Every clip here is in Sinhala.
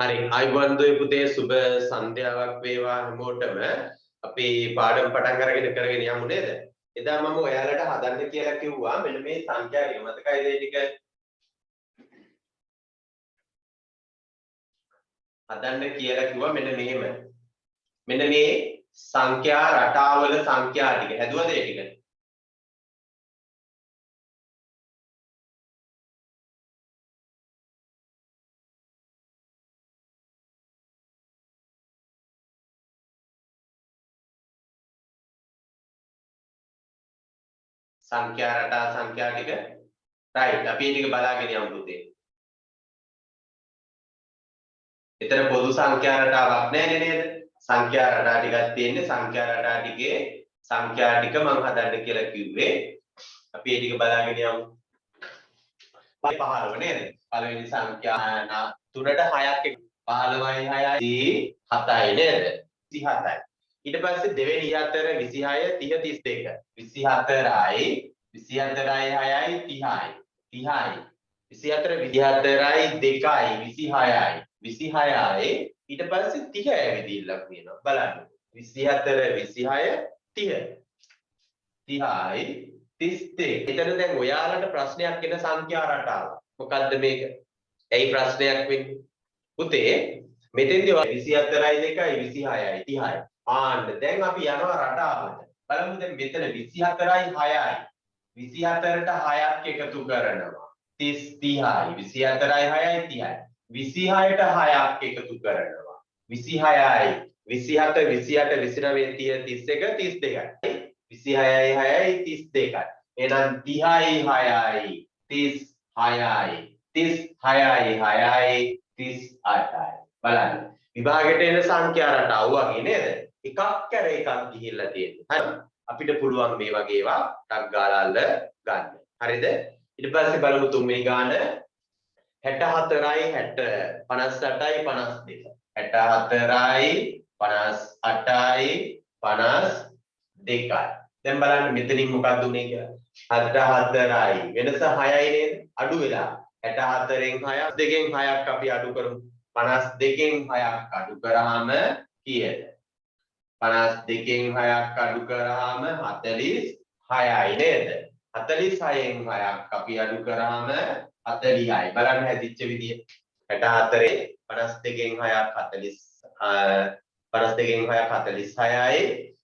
හරි අයිබෝන් දුවේ පුතේ සුබ සන්ධ්‍යාවක් වේවා හැමෝටම අපි පාඩම් පටන් අරගෙන කරගෙන යමු නේද එදා මම ඔයාලට හදන්න කියලා කිව්වා මෙන්න මේ සංඛ්‍යා ටික මතකයිද ඒ ටික හදන්න කියලා කිව්වා මෙන්න මේ සංඛ්‍යා රටාවල සංඛ්‍යා ටික හැදුවද ඒ ටික සංඛ්‍යා රටා සංඛ්‍යා ටික රයිට් අපි මේ ටික බලාගෙන යමු පුතේ. එතන පොදු සංඛ්‍යා රටාවක් නැහැ නේද? සංඛ්‍යා රටා ටිකක් තියෙන්නේ සංඛ්‍යා රටා ටිකේ සංඛ්‍යා ටික මම හදන්න කියලා කිව්වේ. අපි මේ ටික බලාගෙන යමු. 15 නේද? පළවෙනි සංඛ්‍යා 3ට 6ක් 15යි 6යි 7යි නේද? 27යි. ඊට පස්සේ දෙවෙනි 4 26 30 32 24යි 6යි 30යි 24යි 2යි 26යි 26යි ඊට පස්සේ 30 ඇවිදින්නක් වෙනවා බලන්න 24 26 30 30යි 32 එතන දැන් ඔයාලට ප්‍රශ්නයක් එන සංඛ්‍යා රටාව මොකද්ද මේක ඇයි ප්‍රශ්නයක් වෙන්නේ පුතේ මෙතෙන්දී 24යි 2යි 26යි 30යි ආන්න දැන් අපි යනවා රටාවට බලමු දැන් මෙතන 24යි 6යි 24ට 6ක් එකතු කරනවා 30 30යි 24යි 6යි 30යි 26ට 6ක් එකතු කරනවා 26යි 27 28 29 30 31 32යි 26යි 6යි 32යි එහෙනම් 30යි 6යි 36යි 36යි 6යි 38යි බලන්න විභාගයට එන සංඛ්‍යා රටාව වගේ නේද එකක් කර එකක් ගිහිල්ලා තියෙන්නේ. හරි. අපිට පුළුවන් මේ වගේ ඒවා ටක් ගාලා අල්ල ගන්න. හරිද? ඊට පස්සේ බලමු තුන්වෙනි ගාන 64යි 58යි 52. 64යි 58යි 52යි. දැන් බලන්න මෙතනින් මොකක්ද උනේ කියලා. 64යි වෙනස 6යි නේද? අඩු වෙලා. 64න් 6ක් දෙකෙන් 6ක් අපි අඩු කරමු. 52න් 6ක් අඩු කරාම කීයද? 52න් 6ක් අඩු කරාම 46යි නේද? 46න් 6ක් අපි අඩු කරාම 40යි. බලන්න හැදිච්ච විදිය. 64 52න් 6ක් 40 52න් 6ක් 46යි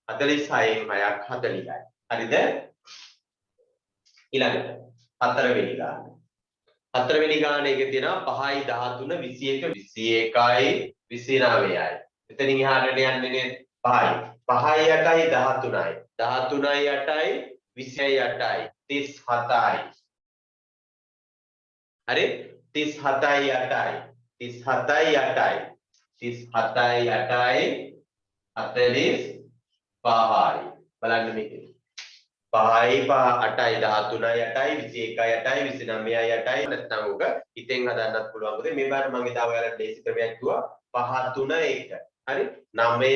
46න් 6ක් 40යි. හරිද? ඊළඟට හතරවෙනි ගාන. හතරවෙනි ගාන එකේ තියෙනවා 5යි 13 21 21යි 29යි. එතනින් එහාට යන්නේ නේද? 5යි 8යි 13යි 13යි 8යි 28යි 37යි හරි 37යි 8යි 37යි 8යි 37යි 8යි 45යි බලන්න මේක 5යි 8යි 13යි 8යි 21යි 8යි 29යි 8යි නැත්නම් උක හිතෙන් හදන්නත් පුළුවන් මොකද මේ බාර මම ඉතාල ඔයාලට ලේසි ක්‍රමයක් කිව්වා 5 3 1 හරි 9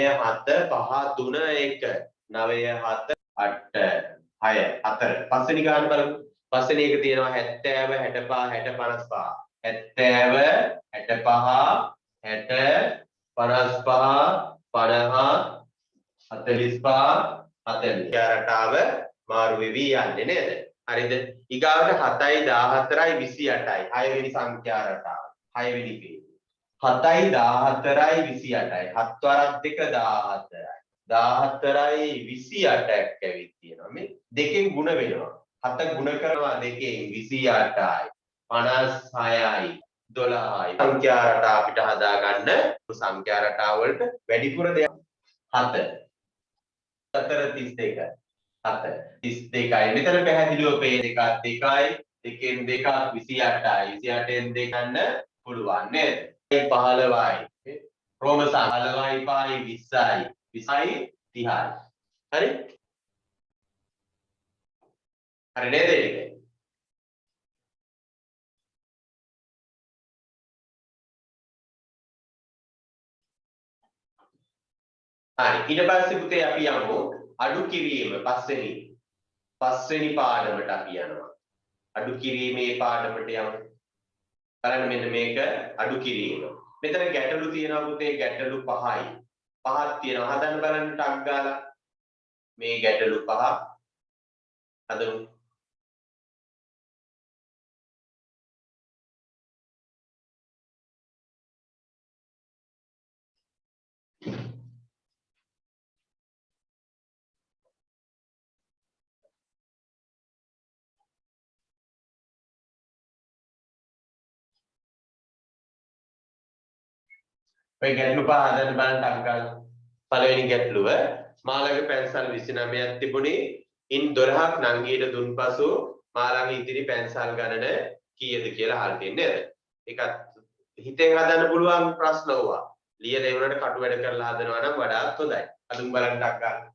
7 5 3 1 9 7 8 6 4 පස්වෙනි ගාන බලමු පස්වෙනි එක තියෙනවා 70 65 60 55 65 60 50 රටාව මාරු වෙවි යන්නේ නේද හරිද ඊගාවට 7යි 14යි 28යි 6 වෙනි සංඛ්‍යා රටාව 6 වෙනි පේජ් 7යි 14යි 28යි 7 වරක් 2 14යි 28ක් ඇවිත් තියෙනවා මේ දෙකෙන් ಗುಣ වෙනවා 7 ಗುಣ කරනවා දෙකෙන් 28යි 56යි 12යි සංඛ්‍යා රටා අපිට හදා ගන්න සංඛ්‍යා රටා වලට වැඩිපුර දෙයක් 7 4 32 7 32යි මෙතන පැහැදිලිව පේ දෙකක් 2යි දෙකෙන් දෙකක් 28යි 28න් දෙක ගන්න පුළුවන් නේද 15යි රෝම සංඛ්‍යා 15යි 20යි 20යි 30යි හරි හරි නේද ඒක හරි ඊට පස්සේ පුතේ අපි යමු අඩු කිරීම පස්වෙනි පාඩමට අපි යනවා අඩු කිරීමේ පාඩමට යමු බලන්න මෙන්න මේක අඩු කිරීම මෙතන ගැටලු තියෙනවා පුතේ ගැටලු 5යි. 5ක් තියෙනවා. හදන්න බලන්න ටක් ගාලා. මේ ගැටලු 5 හදමු. ඔය ගැටලු 5 හදන්න බලන්න ටක් ගාලා. පළවෙනි ගැටලුව මාළගේ පැන්සල් 29ක් තිබුණේ ඉන් 12ක් නංගියට දුන් පසු මාළගේ ඉතිරි පැන්සල් ගණන කීයද කියලා අහලා තින්නේ නේද? ඒකත් හිතෙන් හදන්න පුළුවන් ප්‍රශ්න වුණා. ලියලා ඒ වුණාට කටු වැඩ කරලා හදනවා නම් වඩාත් හොඳයි. අදුම් බලන්න ටක් ගාලා.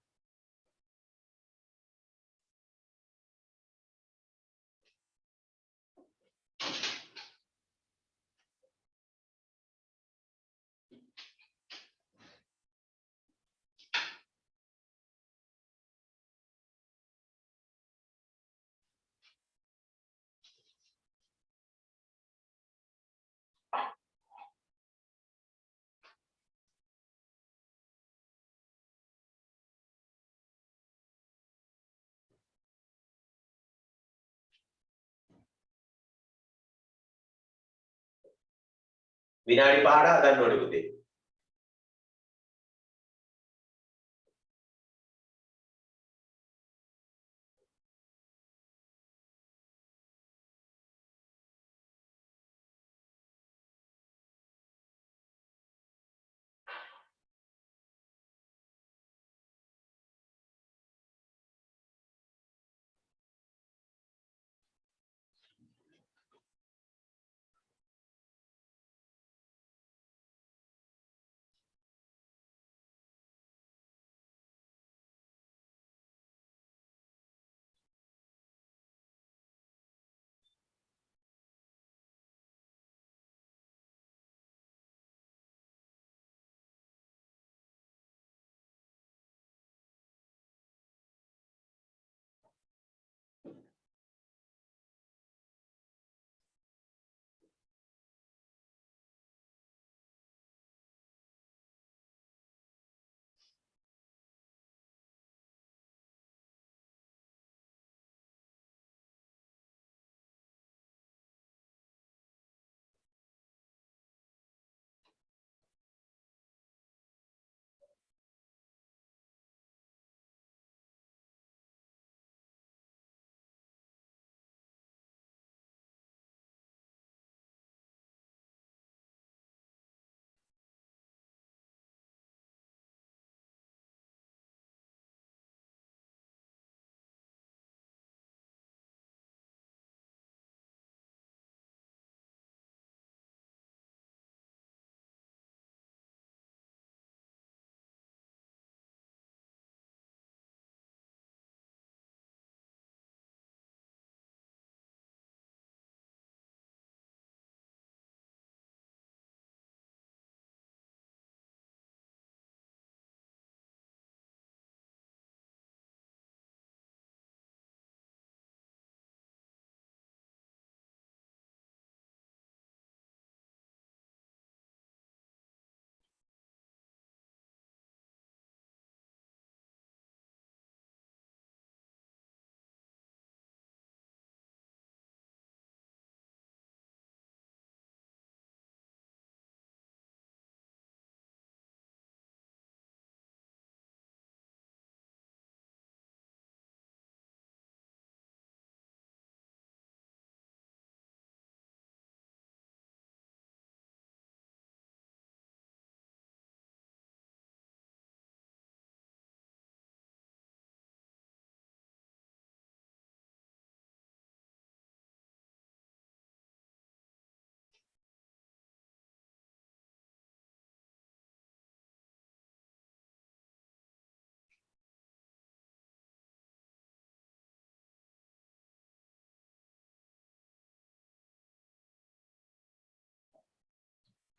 විනාඩි 5ට හදන්න ඕනේ පුතේ.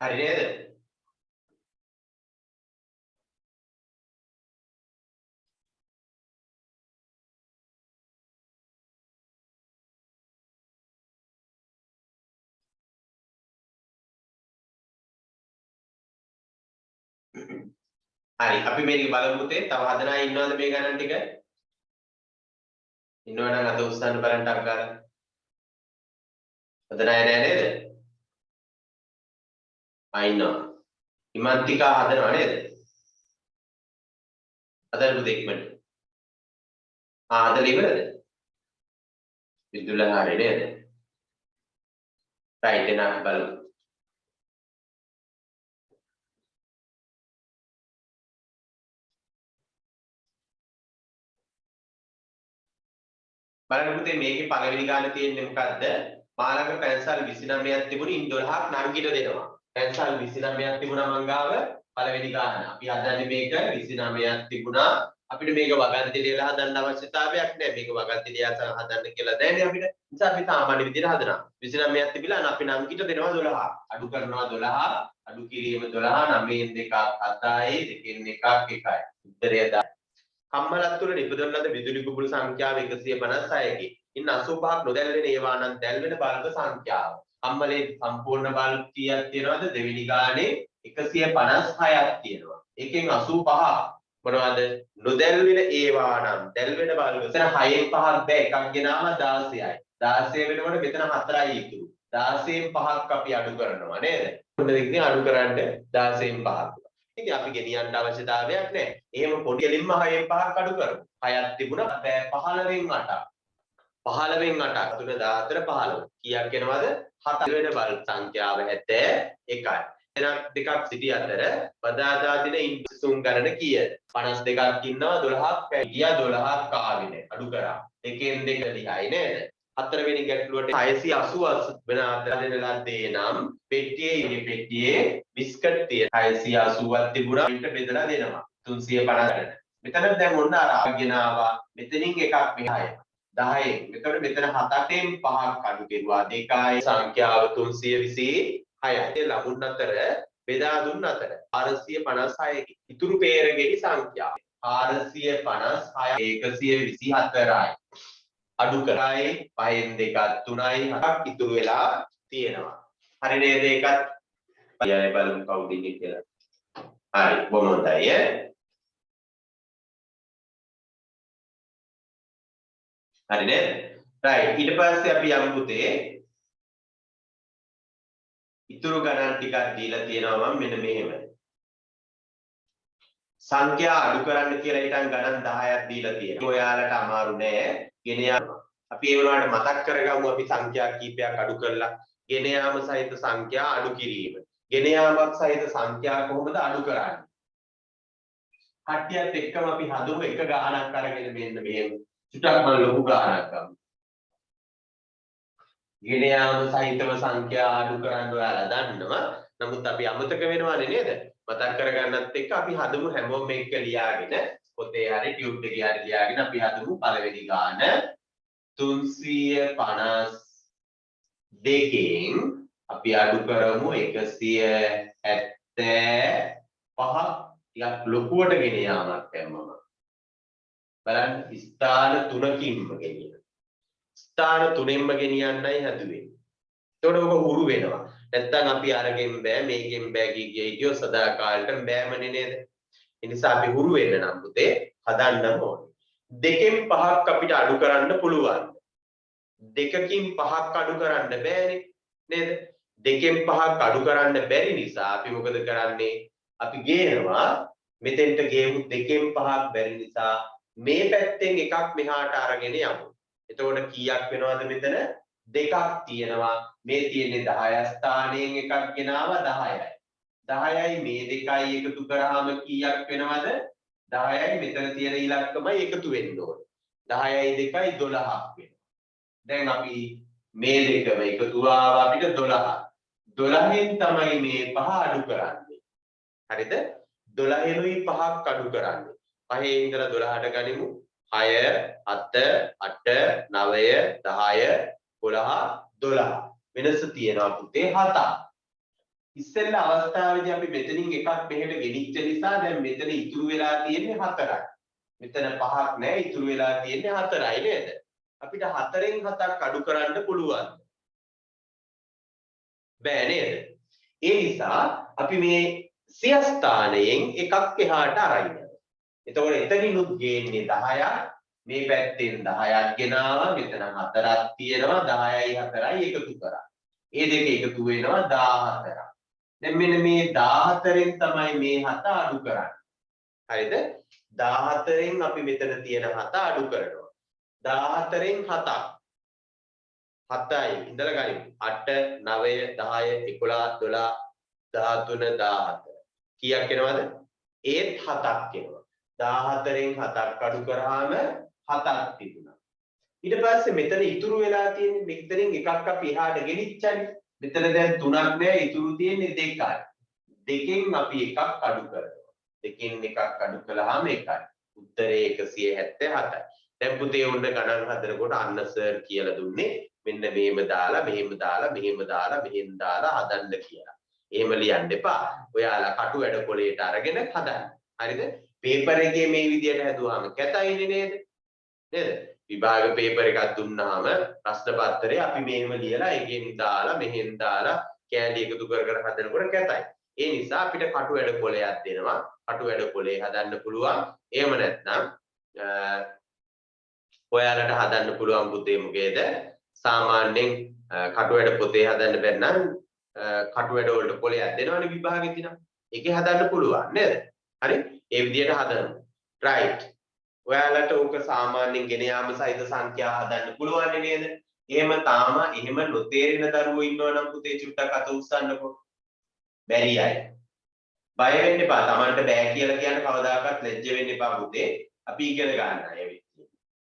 හරි නේද? හරි අපි මේක බලමු පුතේ. තව හදන අය ඉන්නවද මේ ගණන් ටික? ඉන්නවනම් අත උස්සන්න බලන්න ටක් ගාලා. හදන අය නෑ නේද? ඉන්නවා. ඉමන්තිකා හදනව නේද? හදන්න පුතේ ඉක්මනට. හදලා ඉවරද? විදුලා හරිය නේද? රයිට් එහෙනම් බලමු. බලන්න පුතේ මේකේ පළවෙනි ගාන තියෙන්නේ මොකද්ද? මාළඟ පැන්සල් 29ක් තිබුණේ ඉන් 12ක් නංගිට දෙනවා. පැන්සල් 29ක් තිබුණා මං ගාව පළවෙනි ගාන. අපි හදන්නේ මේක 29ක් තිබුණා. අපිට මේක වගන්ති ලියලා හදන්න අවශ්‍යතාවයක් නැහැ. මේක වගන්ති ලියලා හදන්න කියලා දැන්නේ අපිට. නිසා අපි සාමාන්‍ය විදිහට හදනවා. 29ක් තිබිලා අපි නංගිට දෙනවා 12. අඩු කරනවා 12. අඩු කිරීම 12. 9න් 2ක් 7යි. 2න් 1ක් 1යි. උත්තරය කම්මලත් තුළ නිපදවන ලද විදුලි කුපුළු සංඛ්‍යාව 156කි. ඉන් 85ක් නොදැල්වෙන ඒවා නම් දැල්වෙන බල්බ සංඛ්‍යාව. කම්මලේ සම්පූර්ණ බල්බ් කීයක් තියෙනවද? දෙවෙනි ගානේ 156ක් තියෙනවා. ඒකෙන් 85 මොනවද? නොදැල්වෙන ඒවා නම් දැල්වෙන බල්බ. එතන 6න් 5ක් බෑ එකක් ගෙනාම 16යි. 16 වෙනකොට මෙතන 4යි ඉතුරු. 16න් 5ක් අපි අඩු කරනවා නේද? මොකද ඉතින් අඩු කරන්න 16න් 5ක්. ඉතින් අපි ගෙනියන්න අවශ්‍යතාවයක් නැහැ. එහෙම පොඩි එලින්ම 6න් 5ක් අඩු කරමු. 6ක් තිබුණා බෑ 15න් 8ක්. 15න් 8ක් 3 14 15. කීයක් එනවද? 7 වෙන බල්බ් සංඛ්‍යාව 71යි. එහෙනම් දෙකක් සිටි අතර බදාදා දින ඉන්සුම් ගණන කීයද? 52ක් ඉන්නවා 12ක් පැටියා 12ක් ආවේ නැහැ. අඩු කරා. දෙකෙන් දෙක දිහායි නේද? හතරවෙනි ගැටලුවට 680 වෙන අතර දෙන ලද්දේ නම් පෙට්ටියේ බිස්කට් තියෙන 680ක් තිබුණා ඊට බෙදලා දෙනවා 350කට. මෙතන දැන් ඔන්න අර ආගෙන ආවා මෙතනින් එකක් මෙහාය 10න්. එතකොට මෙතන 7න් 5ක් අඩු කෙරුවා 2යි සංඛ්‍යාව 326යි. ඒ ලකුණු අතර බෙදා දුන්න අතර 456කි. ඉතුරු පේරගෙඩි සංඛ්‍යාව 456 124යි. අඩු කරයි 5න් 2ක් 3යි 7ක් ඉතුරු වෙලා තියෙනවා. හරි නේද ඒකත්? අයයි බලමු කවුද ඉන්නේ කියලා. හරි බොහොම හොඳයි ඈ. හරි නේද? රයිට් ඊට පස්සේ අපි යමු පුතේ. ඉතුරු ගණන් ටිකක් දීලා තියෙනවා මම මෙන්න මෙහෙම. සංඛ්‍යා අඩු කරන්න කියලා හිටන් ගණන් 10ක් දීලා තියෙනවා. ඔයාලට අමාරු නෑ. ගෙන යනවා. අපි ඒ වුණාට මතක් කරගමු අපි සංඛ්‍යා කීපයක් අඩු කරලා ගෙන යාම සහිත සංඛ්‍යා අඩු කිරීම. ගෙන යාමක් සහිත සංඛ්‍යා කොහොමද අඩු කරන්නේ? කට්ටියත් එක්කම අපි හදමු එක ගානක් අරගෙන මෙන්න මෙහෙම. චුට්ටක් මම ලොකු ගානක් ගමු. ගෙන යාම සහිතව සංඛ්‍යා අඩු කරන්න ඔයාලා දන්නවා. නමුත් අපි අමතක වෙනවනේ නේද? මතක් කරගන්නත් එක්ක අපි හදමු හැමෝම එක ලියාගෙන පොතේ හරි ටියුබ් එකේ හරි ලියාගෙන අපි හදමු පළවෙනි ගාන 352කින් අපි අඩු කරමු 175 ටිකක් ලොකුවට ගෙන යාමක් දැම්මම බලන්න ස්ථාන 3කින්ම ගෙනියන ස්ථාන 3ෙන්ම ගෙනියන්නයි හදුවේ. එතකොට ඔක හුරු වෙනවා. නැත්තම් අපි අරගෙන බෑ මේකෙන් බෑ ගියෝ සදාකාලෙට බෑමනේ නේද? ඒ නිසා අපි හුරු වෙන්න නම් පුතේ හදන්නම ඕනේ. 2කින් 5ක් අපිට අඩු කරන්න පුළුවන්. 2කින් 5ක් අඩු කරන්න බෑනේ නේද? 2කින් 5ක් අඩු කරන්න බැරි නිසා අපි මොකද කරන්නේ? අපි ගේනවා මෙතෙන්ට ගේමු 2කින් 5ක් බැරි නිසා මේ පැත්තෙන් එකක් මෙහාට අරගෙන යමු. එතකොට කීයක් වෙනවද මෙතන? 2ක් තියෙනවා. මේ තියෙන්නේ 10 ස්ථානයෙන් එකක් ගෙනාවා 10යි. 10යි මේ දෙකයි එකතු කරාම කීයක් වෙනවද? 10යි මෙතන තියෙන ඉලක්කමයි එකතු වෙන්න ඕනේ. 10යි 2යි 12ක් වෙනවා. දැන් අපි මේ දෙකම එකතු ආවා අපිට 12. 12න් තමයි මේ 5 අඩු කරන්නේ. හරිද? 12ෙනුයි 5ක් අඩු කරන්නේ. 5 ඉඳලා 12ට ගනිමු. 6 7 8 9 10 11 12 වෙනස තියෙනවා පුතේ 7ක්. ඉස්සෙල්ලා අවස්ථාවේදී අපි මෙතනින් එකක් මෙහෙට ගෙනිච්ච නිසා දැන් මෙතන ඉතුරු වෙලා තියෙන්නේ 4යි. මෙතන 5ක් නැහැ ඉතුරු වෙලා තියෙන්නේ 4යි නේද? අපිට 4න් 7ක් අඩු කරන්න පුළුවන්. බෑ නේද? ඒ නිසා අපි මේ සිය ස්ථානයෙන් එකක් එහාට අරගෙන. එතකොට එතනිනුත් ගේන්නේ 10ක්. මේ පැත්තෙන් 10ක් ගෙනාවා. මෙතන 4ක් තියෙනවා. 10යි 4යි එකතු කරා. ඒ දෙක එකතු වෙනවා 14ක්. දැන් මෙන්න මේ 14න් තමයි මේ 7 අඩු කරන්නේ. හරිද? 14න් අපි මෙතන තියෙන 7 අඩු කරනවා. 14න් 7ක් 7යි ඉඳලා ගනිමු. 8 9 10 11 12 13 14 කීයක් එනවද? ඒත් 7ක් එනවා. 14න් 7ක් අඩු කරාම 7ක් තිබුණා. ඊට පස්සේ මෙතන ඉතුරු වෙලා තියෙන්නේ මෙතනින් එකක් අපි එහාට ගෙනිච්චානේ. මෙතන දැන් 3ක් නෑ ඉතුරු තියෙන්නේ 2යි. දෙකෙන් අපි එකක් අඩු කරනවා. දෙකෙන් එකක් අඩු කළාම 1යි. උත්තරේ 177යි. දැන් පුතේ උන්න ගණන් හදනකොට අන්න සර් කියලා දුන්නේ මෙන්න මෙහෙම දාලා මෙහෙම දාලා මෙහෙම දාලා මෙහෙම දාලා හදන්න කියලා. එහෙම ලියන්න එපා. ඔයාලා කටු වැඩ කොලේට අරගෙන හදන්න. හරිද? පේපර් එකේ මේ විදියට හැදුවාම කැතයිනේ නේද? නේද? විභාග පේපර් එකක් දුන්නාම ප්‍රශ්න පත්‍රය අපි මෙහෙම ලියලා එකෙන් දාලා මෙහෙන් දාලා කෑලි එකතු කර කර හදනකොට කැතයි. ඒ නිසා අපිට කටු වැඩ කොලයක් දෙනවා. කටු වැඩ කොලේ හදන්න පුළුවන්. එහෙම නැත්නම් ඔයාලට හදන්න පුළුවන් පුතේ මොකේද? සාමාන්‍යයෙන් කටු වැඩ පොතේ හදන්න බැරි නම් කටු වැඩ වලට කොලයක් දෙනවනේ විභාගෙදී නම්. ඒකේ හදන්න පුළුවන් නේද? හරි? ඒ විදිහට හදන්න. right. ඔයාලට ඕක සාමාන්‍යයෙන් ගෙන යාම සහිත සංඛ්‍යා හදන්න පුළුවන් නේද? එහෙම එහෙම නොතේරෙන දරුවෝ ඉන්නවා නම් පුතේ චුට්ටක් අත උස්සන්නකෝ. බැරි අය. බය වෙන්න එපා. Tamanට බෑ කියලා කියන කවදාකවත් ලැජ්ජ වෙන්න එපා පුතේ. අපි ඉගෙන ගන්න අය වෙන්නේ.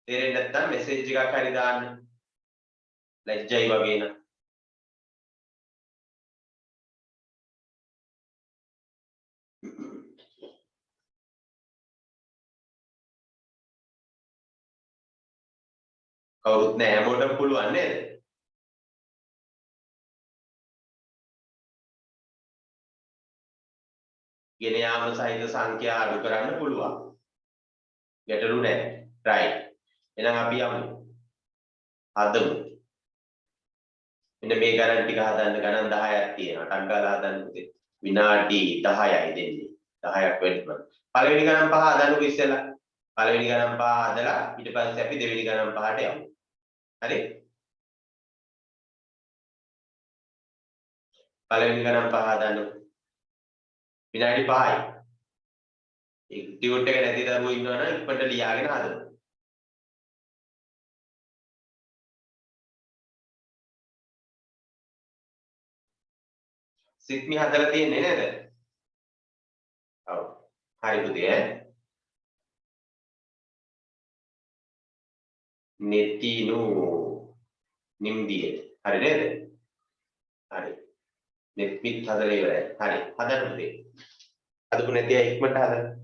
තේරෙන්නේ නැත්නම් මෙසේජ් එකක් හරි දාන්න. ලැජ්ජයි වගේ න ะ. කවුරුත් නැහැ හැමෝටම පුළුවන් නේද? ගෙන යාම සහිත සංඛ්‍යා අඩු කරන්න පුළුවන්. ගැටලු නැහැ. right. එහෙනම් අපි යමු. හදමු. මෙන්න මේ ගණන් ටික හදන්න ගණන් 10ක් තියෙනවා. ටක් ගාලා හදන්න පුතේ. විනාඩි 10යි දෙන්නේ. 10ක් වෙන්න. පළවෙනි ගණන් පහ හදන්නකෝ ඉස්සෙල්ලා. පළවෙනි ගණන් පහ හදලා ඊට පස්සේ අපි දෙවෙනි ගණන් පහට යමු. හරි? පළවෙනි ගණන් පහ හදන්න. විනාඩි 5යි. ඒ ටියුට් එක නැති දරුවෝ ඉන්නවනම් ඉක්මනට ලියාගෙන හදමු. සිත්මි හදලා තියෙන්නේ නේද? ඔව්. හරි පුතේ ඈ. නෙතිනු නිම්දියේ. හරි නේද? හරි. නෙත්මිත් හදලා ඉවරයි. හරි. හදන්න පුතේ. හදපු නැති අය ඉක්මනට හදන්න.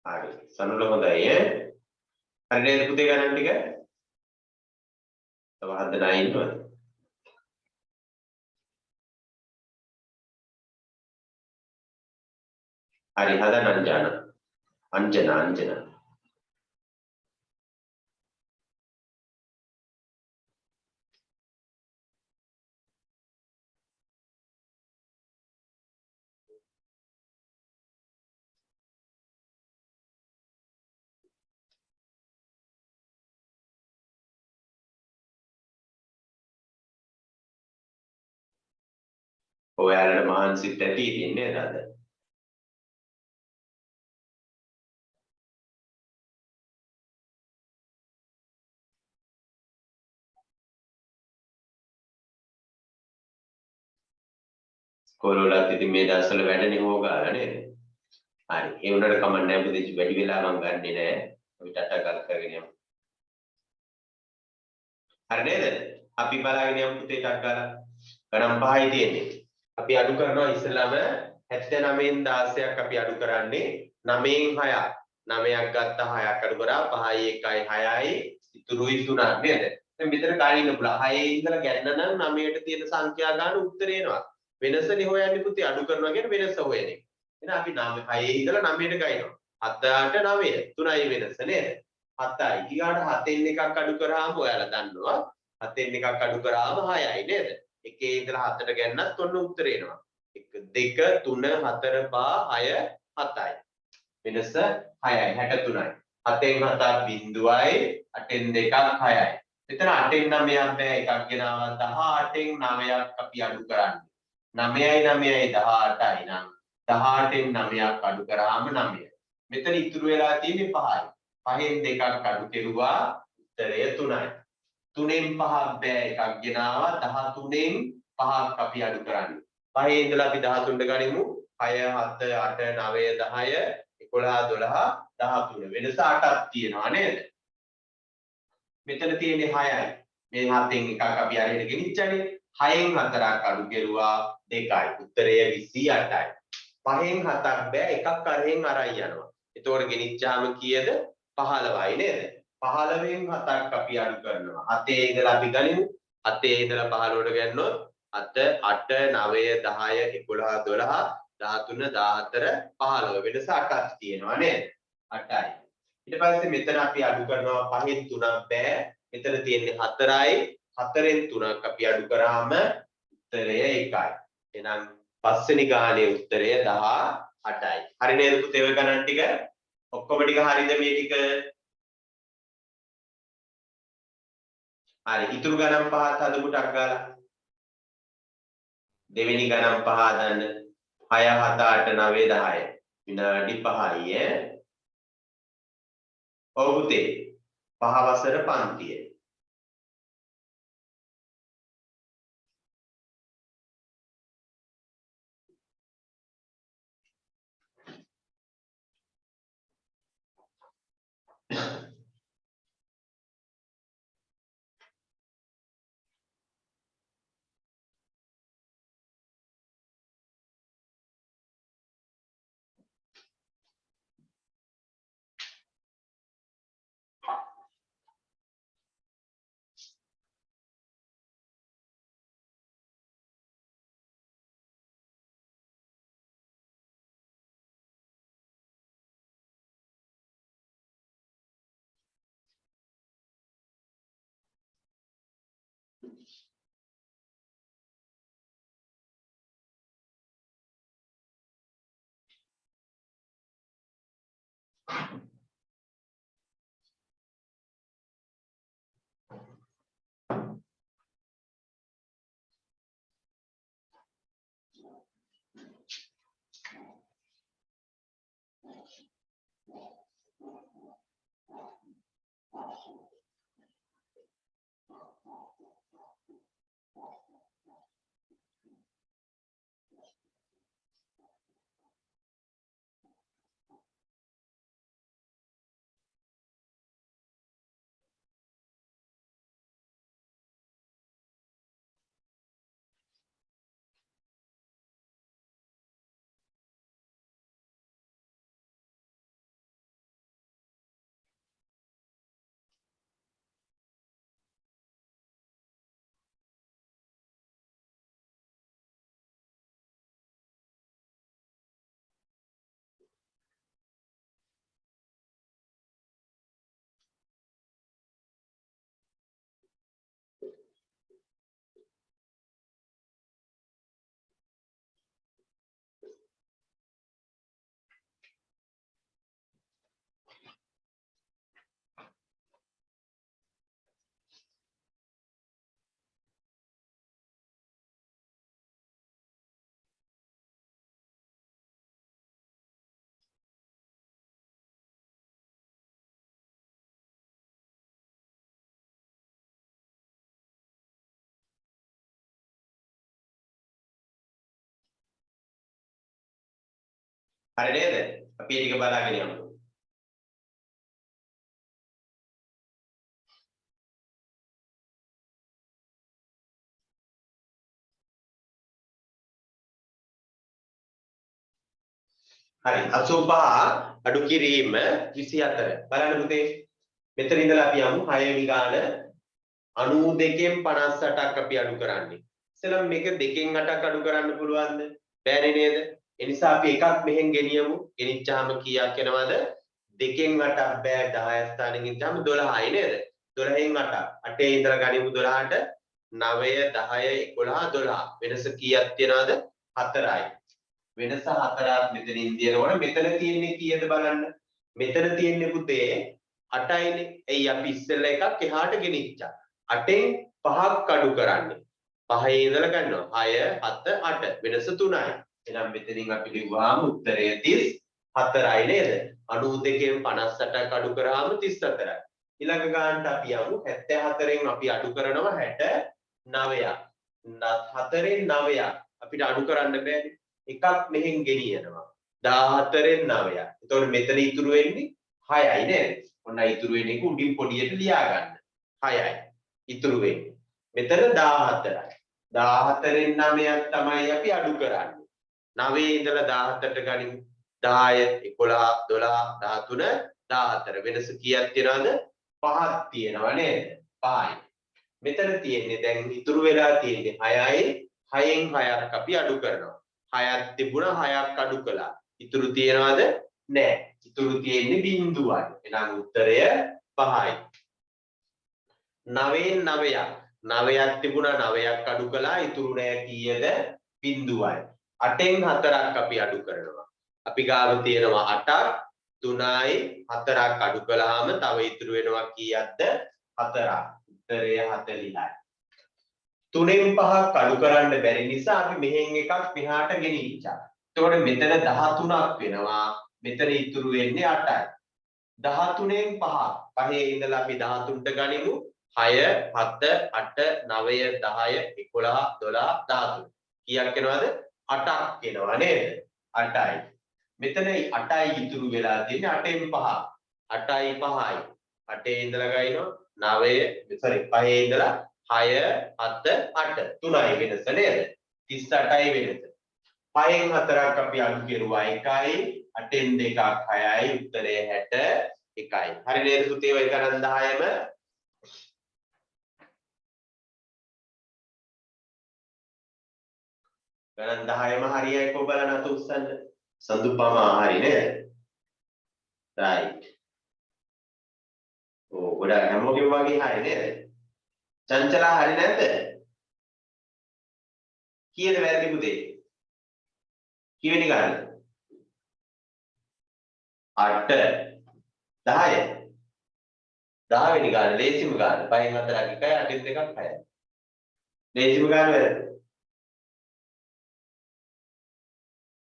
හරි. සනුල හොඳයි ඈ. හරි නේද පුතේ ගණන් ටික? තව හදලා ඉන්නවද? හරි හදන්න අංජනා. ඔයාලට මහන්සිත් ඇති ඉතින්නේ නේද? ඉස්කෝලේ ඉතින් මේ දවස්වල වැඩනේ හොගාලා නේද? හරි. ඒ උනට කමක් නැහැ පුතේ වැඩි වෙලා මම ගන්නෙ නෑ. අපි ටටා කරගෙන යමු. හරි නේද? අපි බලාගෙන යමු පුතේ ටක් ගාලා. ගණන් 5යි තියෙන්නේ. අපි අඩු කරනවා ඉස්සෙල්ලාම 79න් 16ක් අපි අඩු කරන්නේ 9න් 6ක්. 9ක් ගත්තා 6ක් අඩු කරා 5යි 1යි 6යි ඉතුරුයි 3ක් නේද? දැන් මෙතන ගානින්න පුළුවන්. 6 ඉඳලා ගැන්න නම් 9ට තියෙන සංඛ්‍යා ගන්න උත්තරේ එනවා. වෙනසනේ හොයන්නේ පුතේ අඩු කරනවා කියන්නේ වෙනස හොයන එක. එහෙනම් අපි 6 ඉඳලා 9ට ගයිනවා. 7 8 9 3යි වෙනස නේද? 7යි. ඊගාට 7න් එකක් අඩු කරාම ඔයාලා දන්නවා 7න් එකක් අඩු කරාම 6යි නේද? 1 ඉඳලා 7ට ගැන්නත් ඔන්න උත්තරේ එනවා. 1 2 3 4 5 6 7යි. වෙනස 6යි 63යි. 7න් 7ක් බිඳුවයි 8න් 2ක් 6යි. එතන 8න් 9ක් බෑ එකක් ගෙනාවා 18න් 9ක් අපි අඩු කරන්නේ. 9යි 9යි 18යි නම් 18න් 9ක් අඩු කරාම 9යි. මෙතන ඉතුරු වෙලා තියෙන්නේ 5යි. 5න් 2ක් අඩු කෙරුවා උත්තරය 3යි. 3න් 5ක් බෑ එකක් ගෙනාවා 13න් 5ක් අපි අඩු කරන්නේ. 5 ඉඳලා අපි 13ට ගනිමු. 6 7 8 9 10 11 12 13 වෙනස 8ක් තියෙනවා නේද? මෙතන තියෙන්නේ 6යි. මේ 7න් එකක් අපි අරගෙන ගෙනිච්චනේ. 6න් 4ක් අඩු කෙරුවා 2යි. උත්තරය 28යි. 5න් 7ක් බෑ එකක් අරහෙන් අරයි යනවා. එතකොට ගෙනිච්චාම කීයද? 15යි නේද? 15න් 7ක් අපි අඩු කරනවා. 7 ඉඳලා අපි ගනිමු. 7 ඉඳලා 15ට ගන්නොත් 7 8 9 10 11 12 13 14 15 වෙනස 8ක් තියෙනවා නේද? 8යි. ඊට පස්සේ මෙතන අපි අඩු කරනවා 5න් 3ක් බෑ. මෙතන තියෙන්නේ 4යි. 4න් 3ක් අපි අඩු කරාම උත්තරය 1යි. එහෙනම් පස්වෙනි ගානේ උත්තරය 18යි. හරි නේද පුතේ ඔය ගණන් ටික? ඔක්කොම ටික හරිද මේ ටික? හරි ඉතුරු ගණන් පහත් හදමු ටක් ගාලා. දෙවෙනි ගණන් පහ හදන්න. 6 7 8 9 10. විනාඩි 5යි ඈ. ඔව් පුතේ. පහ වසර පන්තිය. හරි නේද? අපි ඒක බලාගෙන යමු. හරි 85 අඩු කිරීම 24. බලන්න පුතේ. මෙතන ඉඳලා අපි යමු 6 වෙනි ගාන 92න් 58ක් අපි අඩු කරන්නේ. ඉතින් මේක 2කින් 8ක් අඩු කරන්න පුළුවන්ද? බැරි නේද? ඒ නිසා අපි එකක් මෙහෙන් ගෙනියමු. ගෙනිච්චාම කීයක් එනවද? 2කින් 8ක් බෑ 10 ස්ථානෙකින් ගියාම 12යි නේද? 12න් 8ක්. 8 ඉඳලා ගනිමු 12ට 9 10 11 12. වෙනස කීයක් තියනවද? 4යි. වෙනස 4ක් මෙතනින් දිනනකොට මෙතන තියෙන්නේ කීයද බලන්න. මෙතන තියෙන්නේ පුතේ 8යිනේ. එයි අපි ඉස්සෙල්ලා එකක් එහාට ගෙනිච්චා. 8න් 5ක් අඩු කරන්නේ. 5 ඉඳලා ගන්නවා 6 7 8 වෙනස 3යි. එහෙනම් මෙතනින් අපි ලිව්වාම උත්තරය 34යි නේද? 92න් 58ක් අඩු කරාම 34යි. ඊළඟ ගානට අපි යමු 74න් අපි අඩු කරනවා 69ක්. 4න් 9ක් අපිට අඩු කරන්න බෑනේ. එකක් මෙහෙන් ගෙනියනවා 14න් 9ක්. එතකොට මෙතන ඉතුරු වෙන්නේ 6යි නේද? ඔන්න ඉතුරු වෙන එක උඩින් පොඩියට ලියා ගන්න. 6යි ඉතුරු වෙන්නේ. මෙතන 14යි. 14න් 9ක් තමයි අපි අඩු කරන්නේ. 9 ඉඳලා 17ට ගනිමු. 10 11 12 13 14 වෙනස කීයක් තියනවද? 5ක් තියෙනවා නේද? 5යි. මෙතන තියෙන්නේ දැන් ඉතුරු වෙලා තියෙන්නේ 6යි. 6න් 6ක් අපි අඩු කරනවා. 6ක් තිබුණා 6ක් අඩු කළා. ඉතුරු තියනවද? නෑ. ඉතුරු තියෙන්නේ බිංදුවයි. එහෙනම් උත්තරය 5යි. 9න් 9ක්. 9ක් තිබුණා 9ක් අඩු කළා. ඉතුරු නෑ කීයද? බිංදුවයි. 8න් 4ක් අපි අඩු කරනවා. අපි ගාව තියෙනවා 8ක් 3යි 4ක් අඩු කළාම තව ඉතුරු වෙනවා කීයක්ද? 4ක්. උත්තරය 40යි. 3න් 5ක් අඩු කරන්න බැරි නිසා අපි මෙහෙන් එකක් මෙහාට ගෙනිච්චා. එතකොට මෙතන 13ක් වෙනවා. මෙතන ඉතුරු වෙන්නේ 8යි. 13න් 5ක්. 5 ඉඳලා අපි 13ට ගනිමු. 6 7 8 9 10 11 12 13. කීයක් එනවද? 8ක් එනවා නේද? 8යි. මෙතන 8යි ඉතුරු වෙලා තියෙන්නේ 8න් 5ක්. 8යි 5යි. 8 ඉඳලා ගයිනෝ 9 sorry 5 ඉඳලා 6 7 8 3යි වෙනස නේද? 38යි වෙනස. 5න් 4ක් අපි අඩු කෙරුවා 1යි 8න් 2ක් 6යි උත්තරය 61යි. හරි නේද පුතේ ඔය ගණන් 10ම? ගණන් 10ම හරියයි කොබලන අත උස්සන්න. සඳුපම හරි නේද? right. ඕ ගොඩක් හැමෝගෙම වගේ හරි නේද? චංචලා හරි නැද්ද? කීයද වැරදි පුතේ? කීවෙනි ගානද? 8 10 10 වෙනි ගාන ලේසිම ගාන 5න් 4ක් 1යි 8න් 2ක් 6යි. ලේසිම ගාන වැරදි.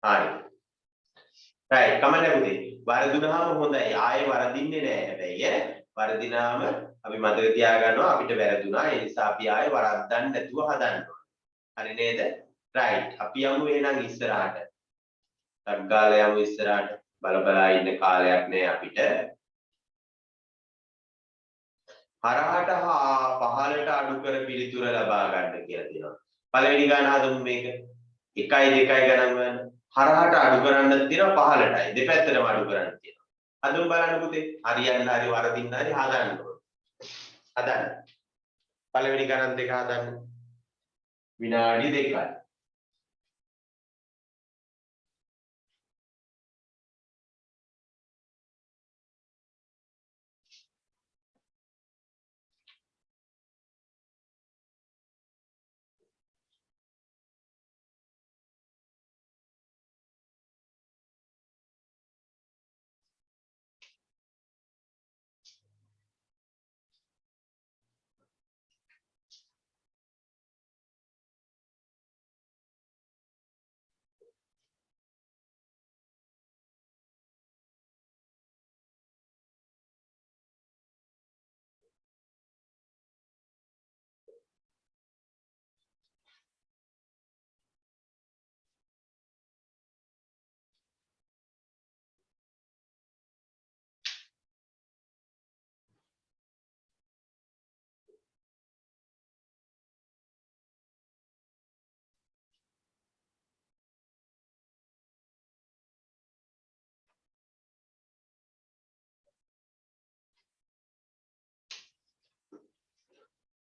හරි. right කමන්න පුතේ. වරදුනහම හොඳයි. ආයේ වරදින්නේ නැහැ හැබැයි ඈ. වරදිනාම අපි මතක තියාගන්නවා අපිට වැරදුනා. ඒ නිසා අපි ආයේ වරද්දන්න නැතුව හදන්න ඕනේ. හරි නේද? right. අපි යමු එහෙනම් ඉස්සරහට. ටග්ගාලා යමු ඉස්සරහට. බල ඉන්න කාලයක් නෑ අපිට. හරහට හා පහළට අඩු කර පිළිතුර ලබා ගන්න කියලා තියෙනවා. පළවෙනි ගාන හදමු මේක. 1යි 2යි ගණන් ගන්න. හරහට අඩු කරන්න තියෙනවා පහළටයි. දෙපැත්තටම අඩු කරන්න තියෙනවා. හදමු බලන්න පුතේ. හරියන්න හරි වරදින්න හරි හදන්න ඕනේ. හදන්න. පළවෙනි ගණන් දෙක හදන්න. විනාඩි 2යි.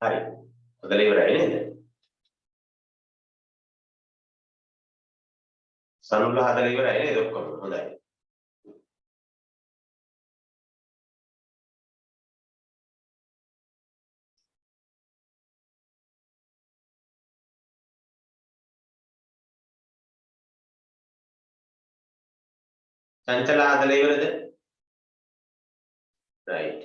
හරි. හදලා ඉවරයි නේද? සනුල්ල හදලා ඉවරයි නේද ඔක්කොම? හොඳයි. චංචල හදලා ඉවරද? right.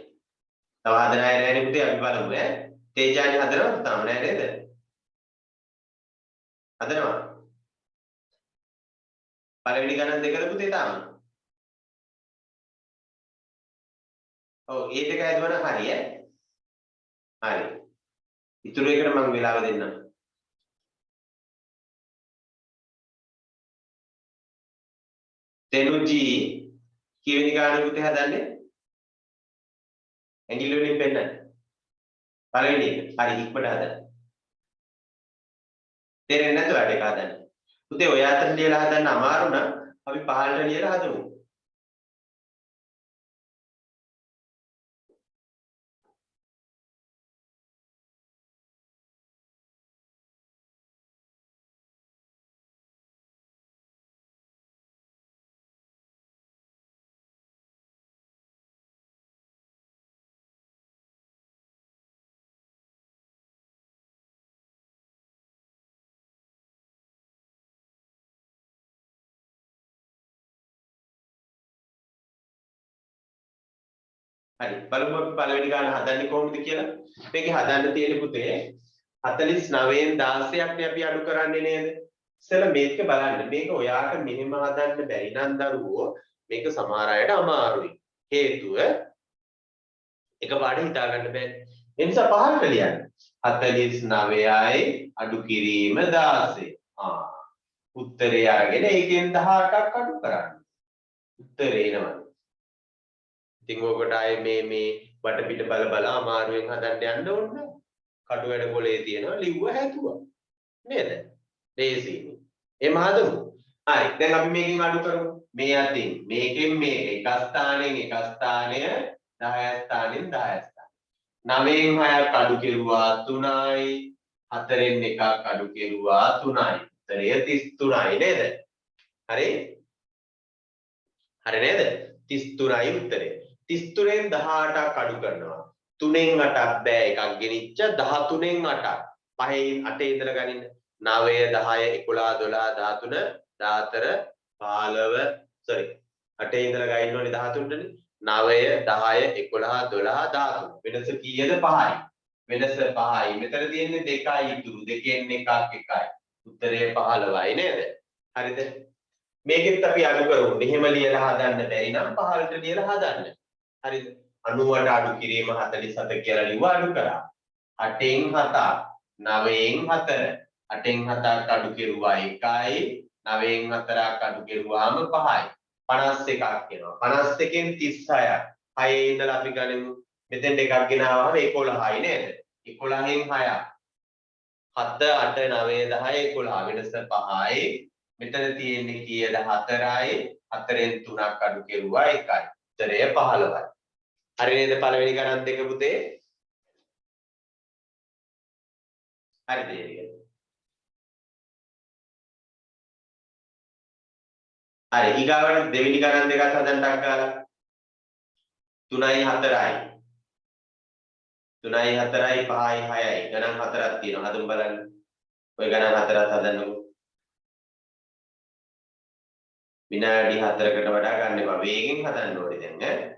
තව හදන අය නැහැ නේ පුතේ අපි බලමු ඈ. තේජානි හදනවද තාම නෑ නේද? හදනවා. පළවෙනි ගණන් දෙකද පුතේ තාම? ඔව් ඒ දෙක හැදුවනම් හරි ඈ. හරි. ඉතුරු එකට මම වෙලාව දෙන්නම්. තෙනුජි කීවෙනි ගානේ පුතේ හදන්නේ? ඇඟිල්ල වලින් පෙන්නන්න. පළවෙනි එක. හරි ඉක්මනට හදන්න. තේරෙන්නේ නැතුව වැඩ එක හදන්න. පුතේ ඔය අතර ලියලා හදන්න අමාරු නම් අපි පහළට ලියලා හදමු. හරි බලමු අපි පළවෙනි ගාන හදන්නේ කොහොමද කියලා. මේකේ හදන්න තියෙන පුතේ 49න් 16ක් නේ අපි අඩු කරන්නේ නේද? ඉතින් මේක බලන්න. මේක ඔයාට මෙහෙම හදන්න බැරි නම් දරුවෝ මේක සමහර අයට අමාරුයි. හේතුව එකපාරට හිතා ගන්න බැහැ. ඒ නිසා පහළට ලියන්න. 49යි අඩු කිරීම 16. උත්තරේ අරගෙන ඒකෙන් 18ක් අඩු කරන්න. උත්තරේ එනවා. ඉතින් ඕකට ආයේ මේ වටපිට බල අමාරුවෙන් හදන්න යන්න ඕනේ නැහැ. කටු වැඩ පොලේ තියෙනවා ලිව්ව හැදුවා. නේද? ලේසියි. එහම හදමු. හරි. දැන් අපි මේකෙන් අඩු කරමු. මේ අතින් මේකෙන් මේ එක ස්ථානයෙන් එක ස්ථානය 10 ස්ථානෙන් 10 ස්ථාන. 9න් 6ක් අඩු කෙරුවා 3යි. 4න් එකක් අඩු කෙරුවා 3යි. උත්තරය 33යි නේද? හරි? හරි නේද? 33යි උත්තරේ. 33න් 18ක් අඩු කරනවා. 3න් 8ක් බෑ එකක් ගෙනිච්ච 13න් 8ක්. 5න් 8 ඉඳලා ගනින්න. 9 10 11 12 13 14 15 sorry 8 ඉඳලා ගන්න ඕනේ 13ටනේ. 9 10 11 12 13. වෙනස කීයද 5යි. වෙනස 5යි. මෙතන තියෙන්නේ 2යි ඉතුරු. දෙකෙන් එකක් 1යි. උත්තරය 15යි නේද? හරිද? මේකෙත් අපි අඩු කරමු. මෙහෙම ලියලා හදන්න බැරි නම් පහළට ලියලා හදන්න. හරිද? 90ට අඩු කිරීම 47 කියලා ලිව්වා අඩු කරා. 8න් 7ක් 9න් 4 8න් 7ක් අඩු කෙරුවා 1යි 9න් 4ක් අඩු කෙරුවාම 5යි 51ක් එනවා. 51න් 36ක් 6 ඉඳලා අපි ගනිමු. මෙතෙන් එකක් ගෙනාවම 11යි නේද? 11න් 6ක් 7 8 9 10 11 වෙනස 5යි. මෙතන තියෙන්නේ කීයද 4යි 4න් 3ක් අඩු කෙරුවා 1යි. උත්තරය 15යි. හරි නේද පළවෙනි ගණන් දෙක පුතේ? හරිද ඒක? හරි ඊගාවට දෙවෙනි ගණන් දෙකත් හදන්නක් ගාලා 3යි 4යි 3යි 4යි 5යි 6යි ගණන් හතරක් තියෙනවා හදමු බලන්න. ඔය ගණන් හතරත් හදන්නකෝ. විනාඩි 4කට වඩා ගන්න එපා. වේගෙන් හදන්න ඕනේ දැන් ඈ.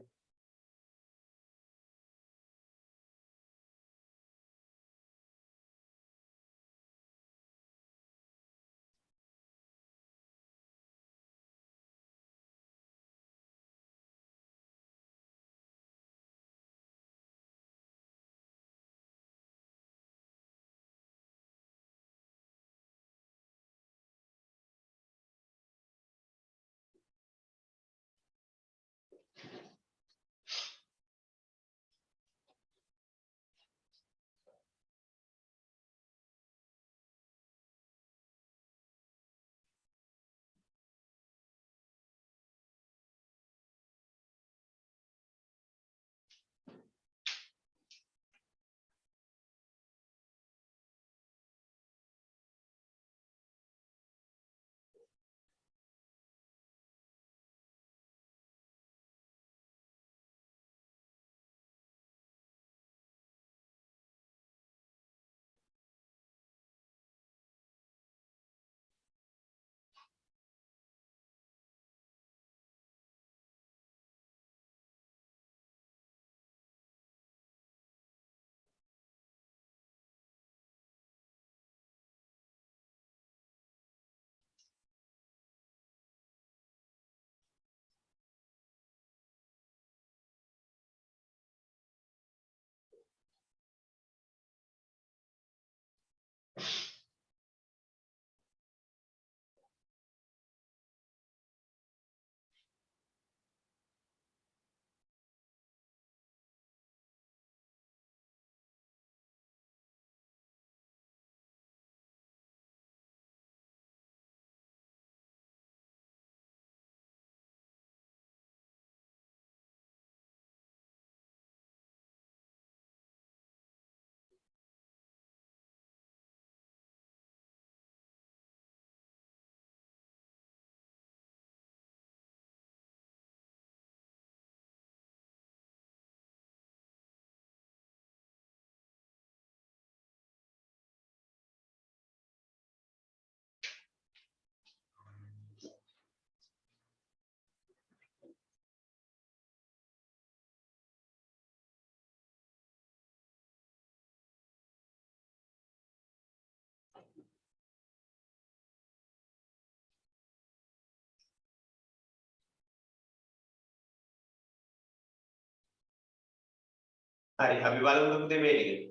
හරි අපි බලමු පුතේ මේ ටික.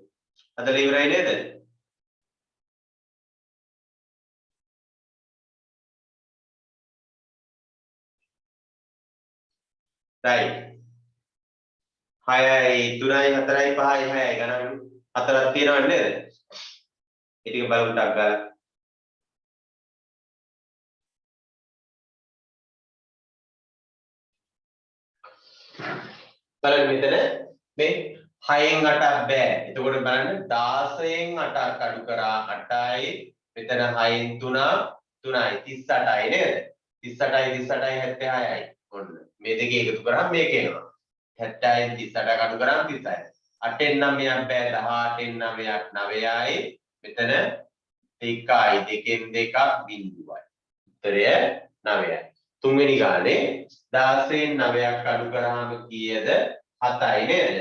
හදලා ඉවරයි නේද? right. 6යි 3යි 4යි 5යි 6යි ගණන් හතරක් තියෙනවද නේද? ඒ ටික බලමු ටක් ගාලා. බලන්න මෙතන මේ 6න් 8ක් බෑ. එතකොට බලන්න 16න් 8ක් අඩු කරා 8යි. මෙතන 6න් 3 3යි 38යි නේද? 38යි 38යි 76යි. ඔන්න. මේ දෙක එකතු කරාම මේක එනවා. 70න් 38ක් අඩු කරාම 36යි. 8න් 9ක් බෑ 18න් 9ක් 9යි. මෙතන 2යි 2න් 2ක් බිඳුවයි. උත්තරය 9යි. තුන්වෙනි ගානේ 16න් 9ක් අඩු කරාම කීයද? 7යි නේද?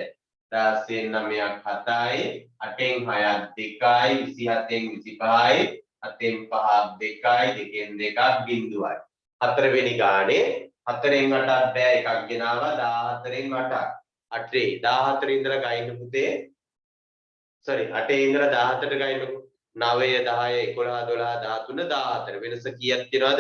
16න් 9ක් 7යි, 8න් 6ක් 2යි, 27න් 25යි, 7න් 5ක් 2යි, 2න් 2ක් බිඳුවයි. හතරවෙනි ගානේ 4න් 8ක් බෑ එකක් ගෙනාවා 14න් 8ක්. 8 14 ඉඳලා ගයින්න පුතේ. sorry 8 ඉඳලා 14ට ගයින්නකො. 9 10 11 12 13 14 වෙනස කීයක් තියනවද?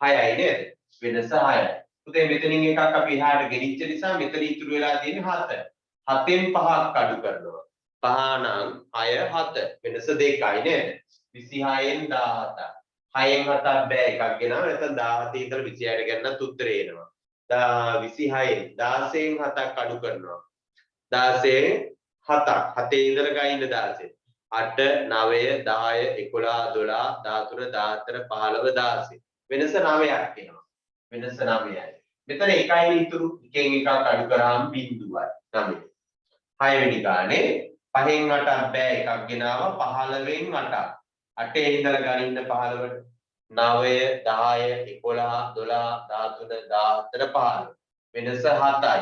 6යි නේද? වෙනස 6යි. පුතේ මෙතනින් එකක් අපි එහාට ගෙනිච්ච නිසා මෙතන ඉතුරු වෙලා තියෙන්නේ 7. 7න් 5ක් අඩු කරනවා. 5 නම් 6 7 වෙනස 2යි නේද? 26න් 17. 6න් 7ක් බෑ එකක් ගෙනාව නැත්නම් 17 ඉඳලා 26ට ගන්නත් උත්තරේ එනවා. 26න් 16න් 7ක් අඩු කරනවා. 16න් 7ක් 7 ඉඳලා ගයින්න 16. 8 9 10 11 12 13 14 15 16 වෙනස 9ක් එනවා. වෙනස 9යි. මෙතන එකයි ඉතුරු එකෙන් එකක් අඩු කරාම බිඳුවයි 9. 6 වෙනි ගානේ 5න් 8ක් බෑ එකක් ගෙනාවා 15න් 8ක්. 8 ඉඳලා ගනින්න 15ට 9 10 11 12 13 14 15 වෙනස 7යි.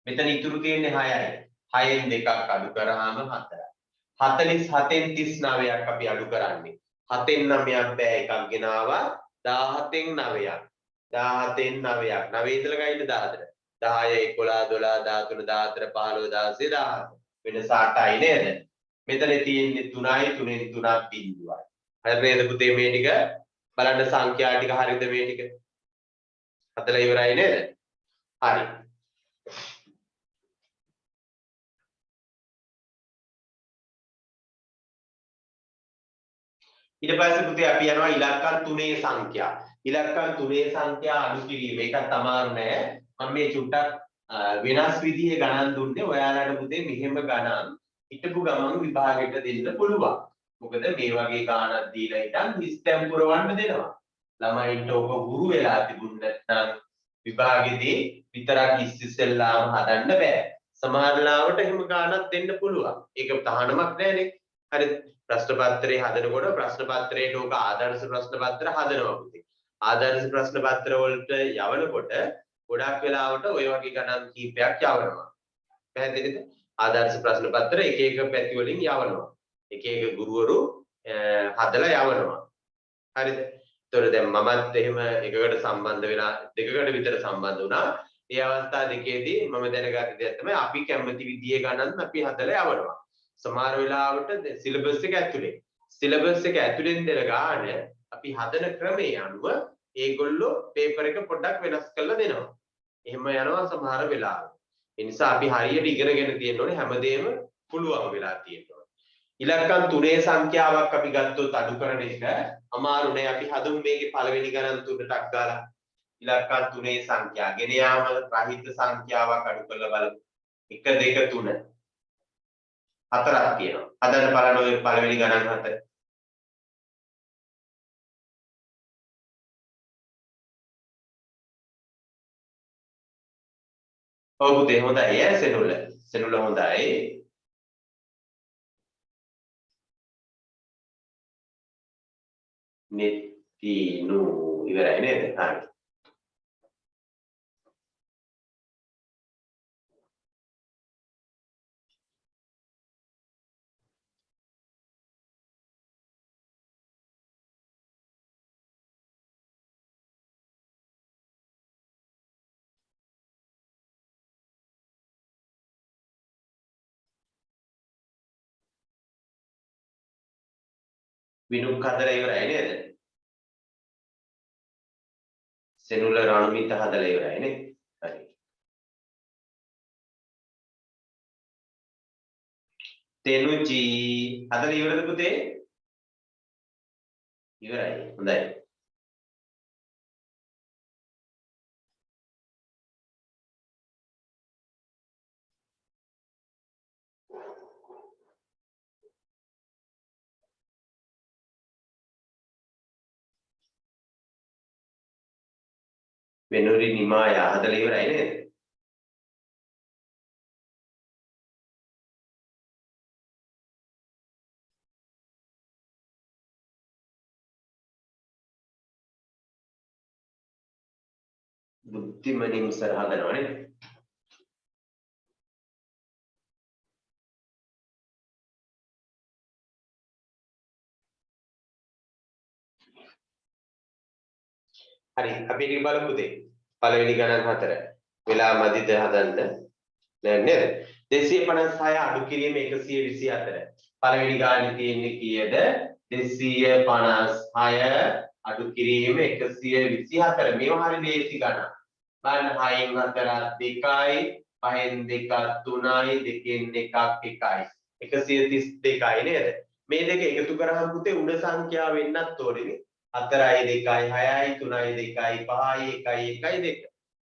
මෙතන ඉතුරු තියෙන්නේ 6යි. 6න් දෙකක් අඩු කරාම 4යි. 47න් 39ක් අපි අඩු කරන්නේ. 7න් 9ක් බෑ එකක් ගෙනාවා 17න් 9ක්. 17න් 9ක්. 9 ඉඳලා ගයින්න 14. 10 11 12 13 14 15 16 17 වෙනස 8යි නේද? මෙතන තියෙන්නේ 3යි 3න් 3ක් බිඳුවයි. හරි නේද පුතේ මේ ටික? බලන්න සංඛ්‍යා ටික හරියද මේ ටික? හදලා ඉවරයි නේද? හරි. ඊට පස්සේ පුතේ අපි යනවා ඉලක්කම් 3 සංඛ්‍යා. ඉලක්කම් 3 සංඛ්‍යා අඩු කිරීම. ඒකත් අමාරු නෑ. මම මේ චුට්ටක් වෙනස් විදිහේ ගණන් දුන්නේ. ඔයාලට පුතේ මෙහෙම ගණන් හිටපු ගමන් විභාගයට දෙන්න පුළුවන්. මොකද මේ වගේ ගාණක් දීලා ඉතින් හිස්තැන් පුරවන්න දෙනවා. ළමයින්ට ඔබ හුරු වෙලා තිබුණ නැත්නම් විභාගෙදී විතරක් ඉස්සෙල්ලාම හදන්න බෑ. සමහර ලාවට එහෙම ගාණක් දෙන්න පුළුවන්. ඒක තහනමක් නෑනේ. හරිද? ප්‍රශ්න පත්‍රය හදනකොට ප්‍රශ්න පත්‍රයට ඕක ආදර්ශ ප්‍රශ්න පත්‍ර හදනවා පුතේ. ආදර්ශ ප්‍රශ්න පත්‍ර වලට යවනකොට ගොඩක් වෙලාවට ওই වගේ ගණන් කීපයක් යවනවා. පැහැදිලිද? ආදර්ශ ප්‍රශ්න පත්‍ර එක එක පැති වලින් යවනවා. එක එක ගුරුවරු හදලා යවනවා. හරිද? ඒතකොට දැන් මමත් එහෙම එකකට සම්බන්ධ වෙලා දෙකකට විතර සම්බන්ධ වුණා. ඒ අවස්ථා දෙකේදී මම දැනගත්ත දේ තමයි අපි කැමති විදියේ ගණන් අපි හදලා යවනවා. සමහර වෙලාවට සිලබස් එක ඇතුලෙන් දෙන ගාන අපි හදන ක්‍රමයේ අනුව ඒගොල්ලෝ පේපර් එක පොඩ්ඩක් වෙනස් කරලා දෙනවා. එහෙම යනවා සමහර වෙලාවට. ඒ නිසා අපි හරියට ඉගෙනගෙන තියෙන්න ඕනේ හැමදේම පුළුවන් වෙලා තියෙනවා. ඉලක්කම් 3 සංඛ්‍යාවක් අපි ගත්තොත් අඩු කරන එක අමාරු නෑ. අපි හදමු මේකේ පළවෙනි ගණන් 3ටක් දාලා. ඉලක්කම් 3 සංඛ්‍යා ගෙන යාම රහිත සංඛ්‍යාවක් අඩු කරලා බලමු. 1 2 3 හතරක් තියෙනවා. හදන්න බලන්න ඔය පළවෙනි ගණන් හතර. ඔව් පුතේ හොඳයි ඈ සෙනුල. සෙනුල හොඳයි. නෙත්තිනු ඉවරයි නේද? හරි. විනුක් හදලා ඉවරයි නේද? සෙනුලර් අණුමිත හදලා ඉවරයි නේ. හරි. තෙනුචි හදලා ඉවරද පුතේ? ඉවරයි. හොඳයි. වෙනුරි නිමාය හදලා ඉවරයි නේද? බුද්ධිමනින් සර හදනවා නේද? හරි අපි ටික බලමු පුතේ. පළවෙනි ගණන් 4. වෙලා මදිද හදන්න. නෑ නේද? 256 අඩු කිරීම 124. පළවෙනි ගානේ තියෙන්නේ කීයද? 256 අඩු කිරීම 124. මේවා හරි ලේසි ගණන්. බලන්න 6න් 4 2යි, 5න් 2 3යි, 2න් 1 1යි. 132යි නේද? මේ දෙක එකතු කරාම පුතේ උඩ සංඛ්‍යාව වෙන්නත් ඕනේ නේ. 4යි 2යි 6යි 3යි 2යි 5යි 1යි 1යි 2.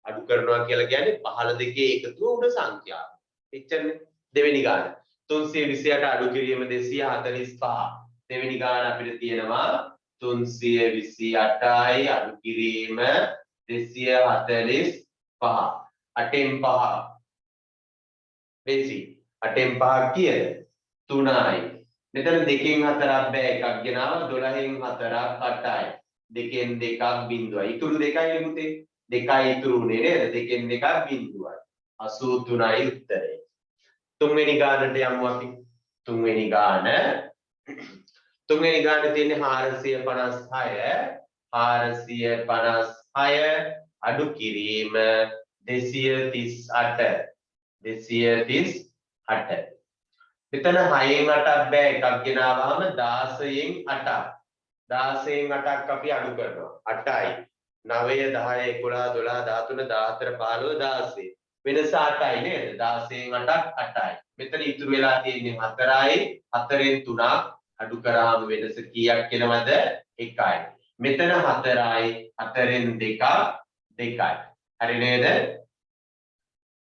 අඩු කරනවා කියලා කියන්නේ 15 දෙකේ එකතුව උඩ සංඛ්‍යාව. එච්චරනේ. දෙවෙනි ගාන 328 අඩු කිරීම 245. දෙවෙනි ගාන අපිට තියෙනවා 328යි අඩු කිරීම 245. 8න් 5 බේසි 8න් 5 කීයද? 3යි. මෙතන 2න් 4ක් බෑ එකක් ගෙනාව 12න් 4ක් 8යි. 2න් 2ක් බිඳුවයි. ඉතුරු 2යි පුතේ. 2යි ඉතුරුනේ නේද? 2න් 2ක් බිඳුවයි. 83යි උත්තරේ. තුන්වෙනි ගානට යමු අපි. තුන්වෙනි ගාන තියෙන්නේ 456 අඩු කිරීම 238. 238. මෙතන 6න් 8ක් බෑ එකක් ගෙනාවාම 16න් 8ක්. 16න් 8ක් අපි අඩු කරනවා. 8යි. 9 10 11 12 13 14 15 16. වෙනස 8යි නේද? 16න් 8ක් 8යි. මෙතන ඉතුරු වෙලා තියෙන්නේ 4යි. 4න් 3ක් අඩු කරාම වෙනස කීයක් එනවද? 1යි. මෙතන 4යි. 4න් 2ක් 2යි. හරි නේද?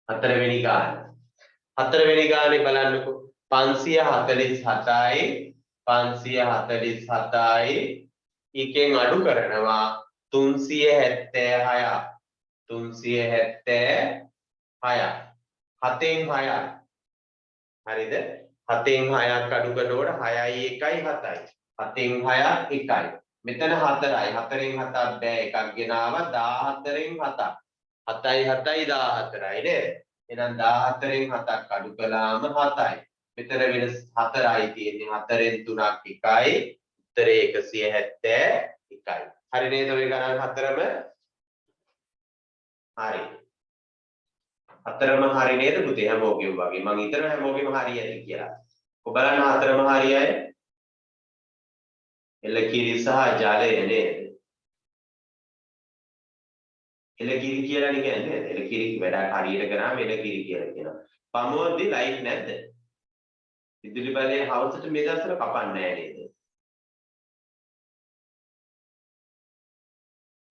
හතරවෙනි ගාන. හතරවෙනි ගානේ බලන්නකෝ. 547යි 547යි එකෙන් අඩු කරනවා 376. 376 7න් 6ක්. හරිද? 7න් 6ක් අඩු කරනකොට 6යි 1යි 7යි. 7න් 6ක් 1යි. මෙතන 4යි. 4න් 7ක් බෑ එකක් ගෙනාවා 14න් 7ක්. 7යි 7යි 14යි නේද? එහෙනම් 14න් 7ක් අඩු කළාම 7යි. මෙතන වෙනස 4යි තියෙන්නේ. 4න් 3ක් 1යි. උත්තරේ 171යි. හරි නේද ඔය ගණන් හතරම? හරි. හතරම හරි නේද පුතේ හැමෝගෙම වගේ. මම හිතනවා හැමෝගෙම හරියයි කියලා. ඔබ බලන්න හතරම හරියයි. එළකිරි සහ ජලය නේද? එළකිරි කියලා නේ කියන්නේ. එළකිරි වැඩ හරියට කරාම එළකිරි කියලා කියනවා. පමෝද්දි ලයිට් නැද්ද? විදුලි බලය හවසට මේ දවස්වල කපන්නේ නැහැ නේද?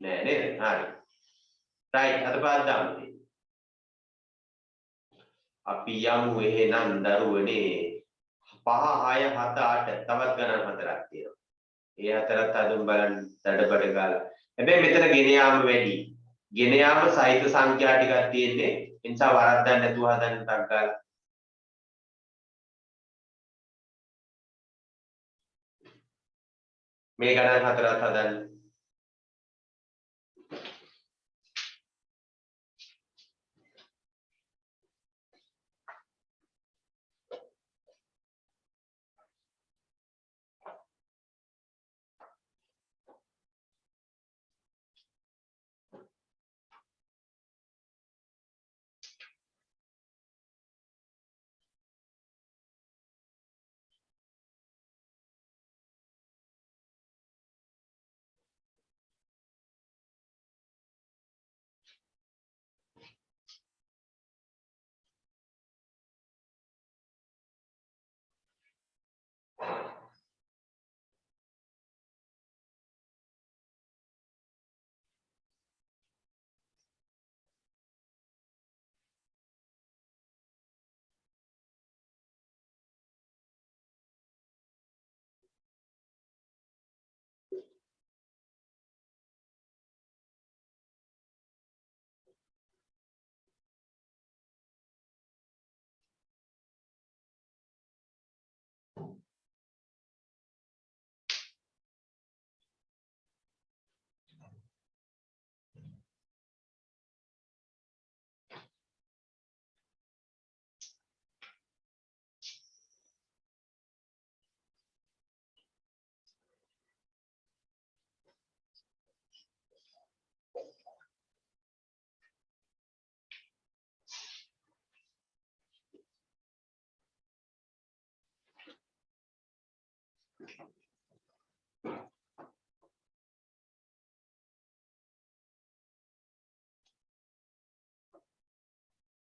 නෑ නේද? හරි. රයිට් අතපාර දාමු. අපි යමු එහෙනම් දරුවනේ 5 6 7 8 තවත් ගණන් හතරක් තියෙනවා. ඒ හතරත් අදුම් බලන්න දඩබඩ ගාලා. හැබැයි මෙතන ගෙන යාම වැඩි. ගෙන යාම සහිත සංඛ්‍යා ටිකක් තියෙන්නේ. ඒ නිසා වරද්දන්න නැතුව හදන්න ටක් ගාලා. මේ ගණන් හතරත් හදන්න.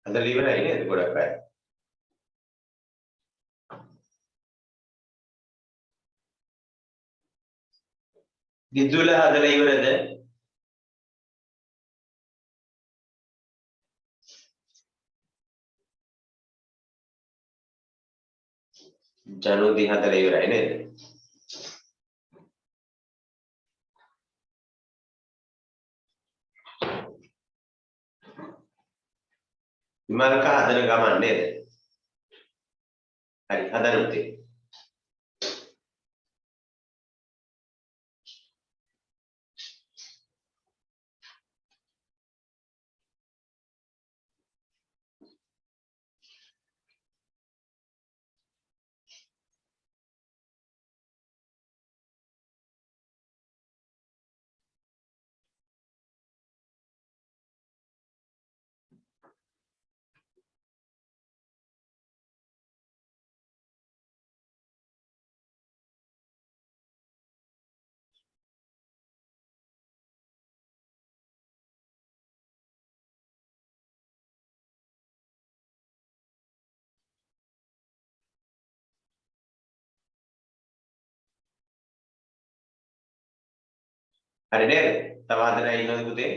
හදලා ඉවරයි නේද ගොඩක් අය? ගිජුල හදලා ඉවරද? ජනුදි හදලා ඉවරයි නේද? විමල්ක හදන ගමන් නේද? හරි හදන්න උත්තේ. හරි නේද? තව හදලා ඉන්නවද පුතේ?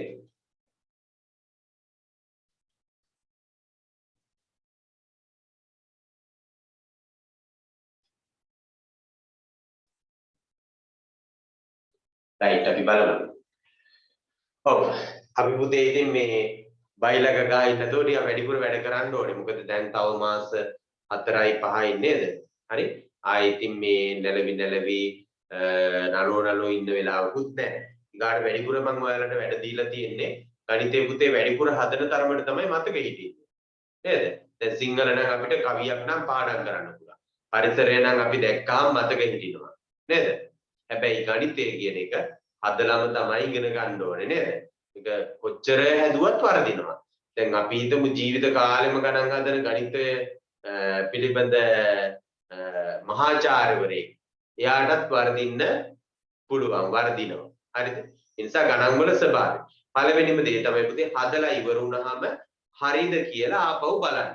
රයිට් අපි බලමු. ඔව්. අපි පුතේ ඉතින් මේ බයිලක ගා ඉන්නතෝ ටික වැඩිපුර වැඩ කරන්න ඕනේ. මොකද දැන් තව මාස 4යි 5යි නේද? හරි? ආයෙ ඉතින් මේ නැලවි නලෝ ඉන්න වෙලාවකුත් නැහැ. ඊගාට වැඩිපුර මම ඔයාලට වැඩ දීලා තියෙන්නේ ගණිතේ පුතේ වැඩිපුර හදන තරමට තමයි මතක හිටින්නේ. නේද? දැන් සිංහල නම් අපිට කවියක් නම් පාඩම් කරන්න පුළුවන්. පරිසරය නම් අපි දැක්කාම මතක හිටිනවා. නේද? හැබැයි ගණිතය කියන එක හදලම තමයි ඉගෙන ගන්න ඕනේ නේද? ඒක කොච්චර හැදුවත් වරදිනවා. දැන් අපි හිතමු ජීවිත කාලෙම ගණන් හදන ගණිතය පිළිබඳ මහාචාර්යවරයෙක්. එයාටත් වරදින්න පුළුවන් වරදිනවා. හරිද? ඒ නිසා ගණන් වල ස්වභාවය. පළවෙනිම දේ තමයි පුතේ හදලා ඉවර වුණාම හරිද කියලා ආපහු බලන්න.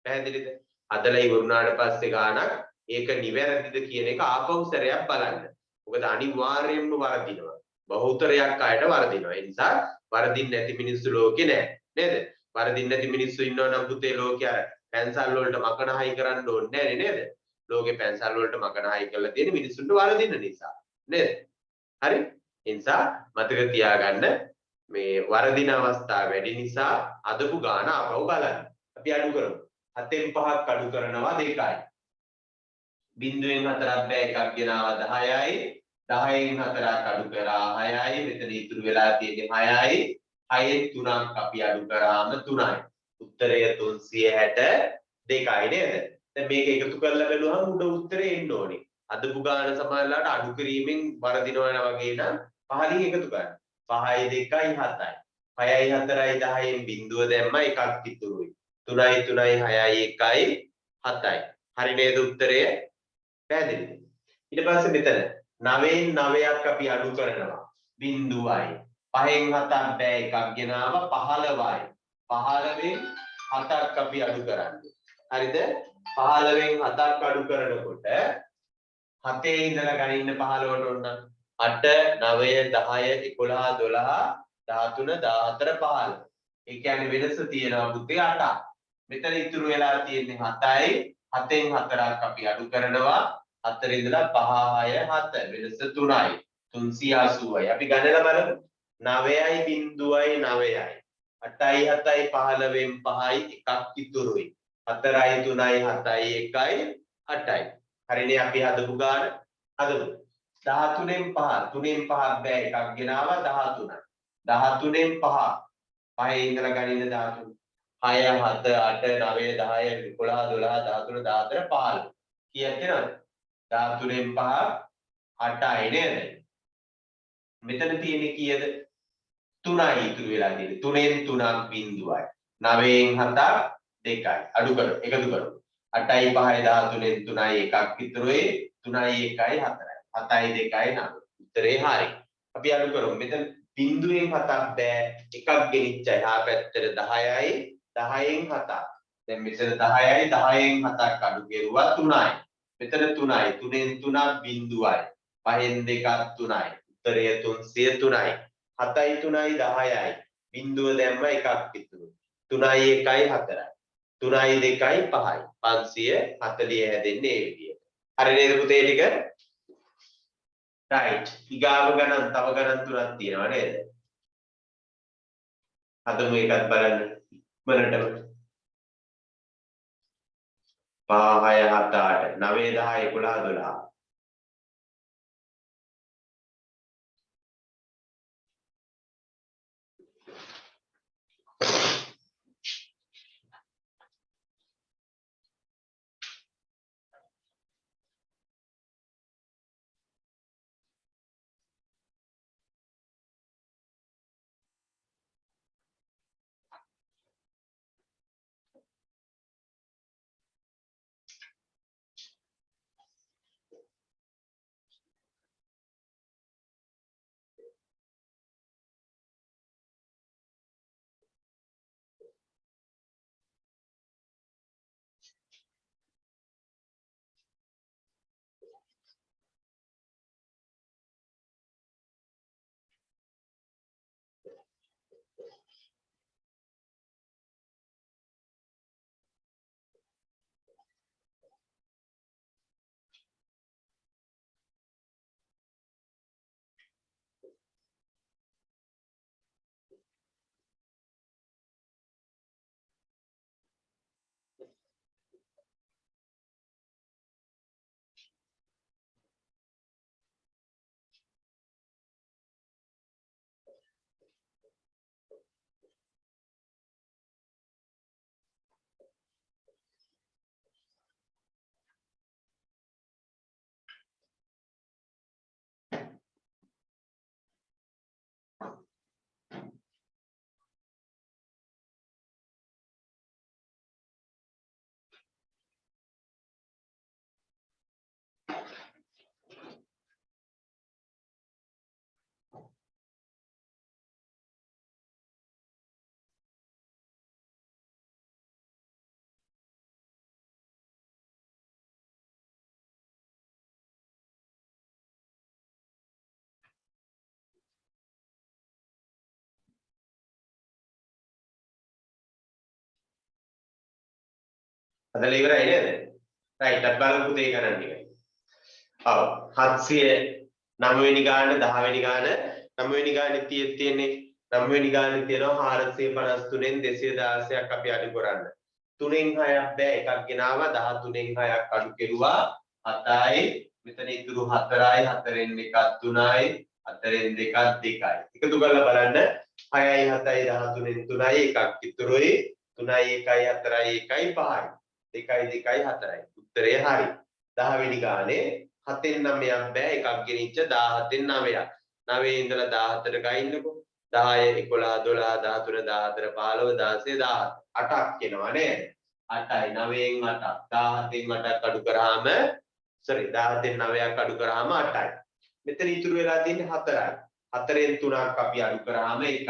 පැහැදිලිද? හදලා ඉවර වුණාට පස්සේ ගානක් ඒක නිවැරදිද කියන එක ආපහු සැරයක් බලන්න. මොකද අනිවාර්යයෙන්ම වරදිනවා. බහුතරයක් අයට වරදිනවා. ඒ නිසා වරදින්න නැති මිනිස්සු ලෝකේ නැහැ. නේද? වරදින්න නැති මිනිස්සු ඉන්නවා නම් පුතේ ලෝකේ අර පැන්සල් වලට මකනහයි කරන්න ඕනේ නැහැ නේද? ලෝකේ පැන්සල් වලට මකනහයි කරලා තියෙන මිනිස්සුන්ට වරදින්න නිසා. නේද? හරි? ඒ නිසා මතක තියාගන්න මේ වරදින අවස්ථා වැඩි නිසා අදපු ගාන ආපහු බලන්න. අපි අඩු කරමු. 7න් 5ක් අඩු කරනවා 2යි. බිංදුවෙන් 4ක් බෑ එකක් ගෙනාවා 10යි. 10න් 4ක් අඩු කරා 6යි. මෙතන ඉතුරු වෙලා තියෙන්නේ 6යි. 6න් 3ක් අපි අඩු කරාම 3යි. උත්තරය 362යි නේද? දැන් මේක එකතු කරලා බැලුවහම උඩ උත්තරේ එන්න ඕනේ. අදපු ගාන සමානලාට අඩු කිරීමෙන් වරදිනවා වගේ නම් 5ලින් එකතු කරන්න. 5යි 2යි 7යි. 6යි 4යි 10න් බිංදුව දැම්ම එකක් ඉතුරුයි. 3යි 3යි 6යි 1යි 7යි. හරි නේද උත්තරය? පැහැදිලිද? ඊට පස්සේ මෙතන 9න් 9ක් අපි අඩු කරනවා. බිංදුවයි. 5න් 7ක් බෑ එකක් ගෙනාවා 15යි. 15න් 7ක් අපි අඩු කරන්නේ. හරිද? 15න් 7ක් අඩු කරනකොට 7 ඉඳලා ගනින්න 15ට ඔන්න 8 9 10 11 12 13 14 15. ඒ කියන්නේ වෙනස තියෙනවා පුතේ 8ක්. මෙතන ඉතුරු වෙලා තියෙන්නේ 7යි. 7න් 4ක් අපි අඩු කරනවා. 4 ඉඳලා 5 6 7 වෙනස 3යි. 380යි. අපි ගණනලා බලමු. 9යි බිංදුවයි 9යි. 8යි 7යි 15න් 5යි එකක් ඉතුරුයි. 4යි 3යි 7යි 1යි 8යි. හරිනේ අපි හදපු ගාන හදමු. 13න් 5 3න් 5ක් බෑ එකක් ගෙනාවා 13යි. 13න් 5 5 ඉඳලා ගනින්න 13. 6 7 8 9 10 11 12 13 14 15. කීයක් එනවද? 13න් 5 8යි නේද? මෙතන තියෙන්නේ කීයද? 3යි ඉතුරු වෙලා තියෙන්නේ. 3න් 3ක් බිංදුවයි. 9න් 7ක් 2යි. අඩු කරමු. එකතු කරමු. 8යි 5යි 13න් 3යි එකක් ඉතුරුයි. 3යි 1යි 4යි 7යි 2යි 9. උත්තරේ හරි. අපි අලු කරමු. මෙතන බිංදුවෙන් 7ක් බෑ. එකක් ගෙනිච්ච එහා පැත්තට 10යි 10න් 7ක්. දැන් මෙතන 10යි 10න් 7ක් අඩු කෙරුවා 3යි. මෙතන 3යි 3න් 3ක් බිංදුවයි. 5න් 2ක් 3යි. උත්තරය 303යි. 7යි 3යි 10යි. බිංදුව දැම්ම එකක් ඉතුරු. 3යි 1යි 4යි. 3යි 2යි 5යි. 540 හැදෙන්නේ ඒ විදියට. හරි නේද පුතේ ටික? right. ඊගාව ගණන් තව ගණන් තුනක් තියෙනවා නේද? හදමු එකත් බලන්න. ඉක්මනටම. 5 6 7 8 9 10 11 12. හදලා ඉවරයි නේද? right. අපි බලමු පුතේ ගණන් ටික. ඔව් 709 වෙනි ගාන 10 වෙනි ගාන 9 වෙනි ගානේ තියෙන්නේ 9 වෙනි ගානේ තියෙනවා 453න් 216ක් අපි අඩු කරන්න. 3න් 6ක් බෑ එකක් ගෙනාවා 13න් 6ක් අඩු කෙරුවා 7යි මෙතන ඉතුරු 4යි 4න් 1ක් 3යි 4න් 2ක් 2යි. එකතු කරලා බලන්න 6යි 7යි 13න් 3යි එකක් ඉතුරුයි 3යි 1යි 4යි 1යි 5යි 2යි 2යි 4යි. උත්තරය හරි. 10 වෙනි ගානේ 7න් 9ක් බෑ එකක් ගෙනිච්ච 17න් 9ක් 9 ඉඳලා 14 ගයින්නකො 10 11 12 13 14 15 16 17 8ක් එනවා නේද 8යි 9න් 8ක් 17න් 8ක් අඩු කරාම 17න් 9ක් අඩු කරාම 8යි මෙතන ඉතුරු වෙලා තියෙන්නේ 4යි 4න් 3ක් අපි අඩු කරාම 1යි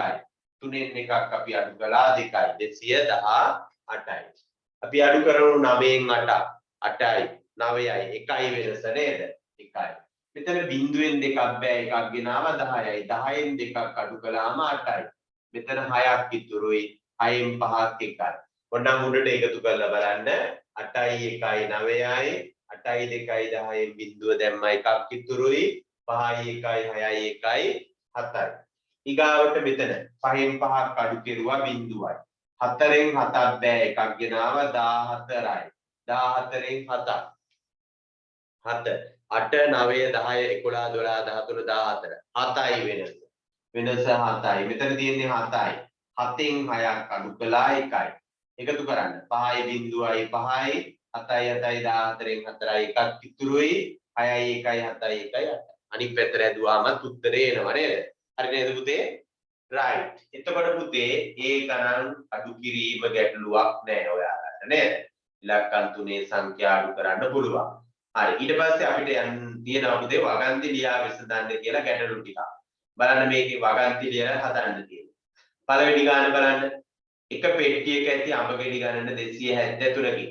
3න් 1ක් අපි අඩු කළා 2යි 218යි අපි අඩු කරමු 9න් 8ක් 8යි 9යි 1යි වෙනස නේද 1යි මෙතන බිංදුවෙන් දෙකක් බෑ එකක් ගෙනාවා 10යි 10න් දෙකක් අඩු කළාම 8යි මෙතන 6ක් ඉතුරුයි 6න් 5ක් 1යි ඔන්න මුඩට එකතු කරලා බලන්න 8යි 1යි 9යි 8යි 2යි 10න් බිංදුව දැම්ම එකක් ඉතුරුයි 5යි 1යි 6යි 1යි 7යි ඊගාවට මෙතන 5න් 5ක් අඩු කෙරුවා බිංදුවයි 4න් 7ක් බෑ එකක් ගෙනාවා 14යි 14න් 7ක් 7 8 9 10 11 12 13 14 7යි වෙනස 7යි මෙතන තියෙන්නේ 7යි 7න් 6ක් අඩු කළා 1යි එකතු කරන්න 5යි බිංදුවයි 5යි 7යි 7යි 14න් 4යි එකක් ඉතුරුයි 6යි 1යි 7යි 1යි 8යි අනිත් පැත්තට ඇදුවාම උත්තරේ එනවා නේද හරි නේද පුතේ right එතකොට පුතේ ඒ ගණන් අඩු කිරීම ගැටලුවක් නෑ ඔයාලට නේද ඉලක්කම් තුනේ සංඛ්‍යා අඩු කරන්න පුළුවන් හරි ඊට පස්සේ අපිට යන්න තියෙනවා පුතේ වගන්ති ලියා විසඳන්න කියලා ගැටලු ටික. බලන්න මේකේ වගන්ති ලියලා හදන්න තියෙනවා. පළවෙනි ගාන බලන්න. එක පෙට්ටියක ඇති අඹ ගෙඩි ගණන 273කි.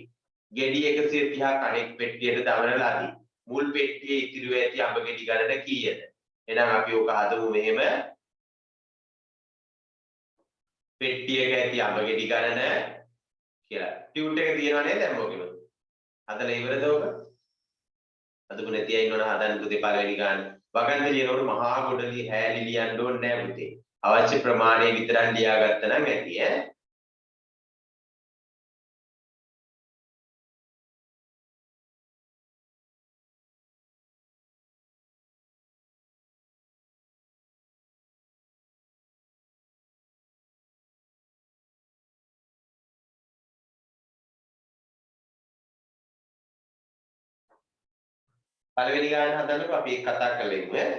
ගෙඩි 130ක් අනෙක් පෙට්ටියට දමන ලදී. මුල් පෙට්ටියේ ඉතිරිව ඇති අඹ ගෙඩි ගණන කීයද? එහෙනම් අපි ඔක හදමු මෙහෙම. පෙට්ටියක ඇති අඹ ගෙඩි ගණන කියලා. ටියුට් එක තියෙනව නේද දැන් මොකෙම? හදලා ඉවරද ඔක? හදපු නැති අය ඉන්නවනම් හදන්න පුතේ පළවෙනි ගාන. වගන්ති ලියනකොට මහා ගොඩලි හැලි ලියන්න ඕනේ නැහැ පුතේ. අවශ්‍ය ප්‍රමාණය විතරක් ලියාගත්තා නම් ඇති ඈ. පළවෙනි ගාන හදන්නකො අපි ඒක කතා කරලා ඉමු ඈ.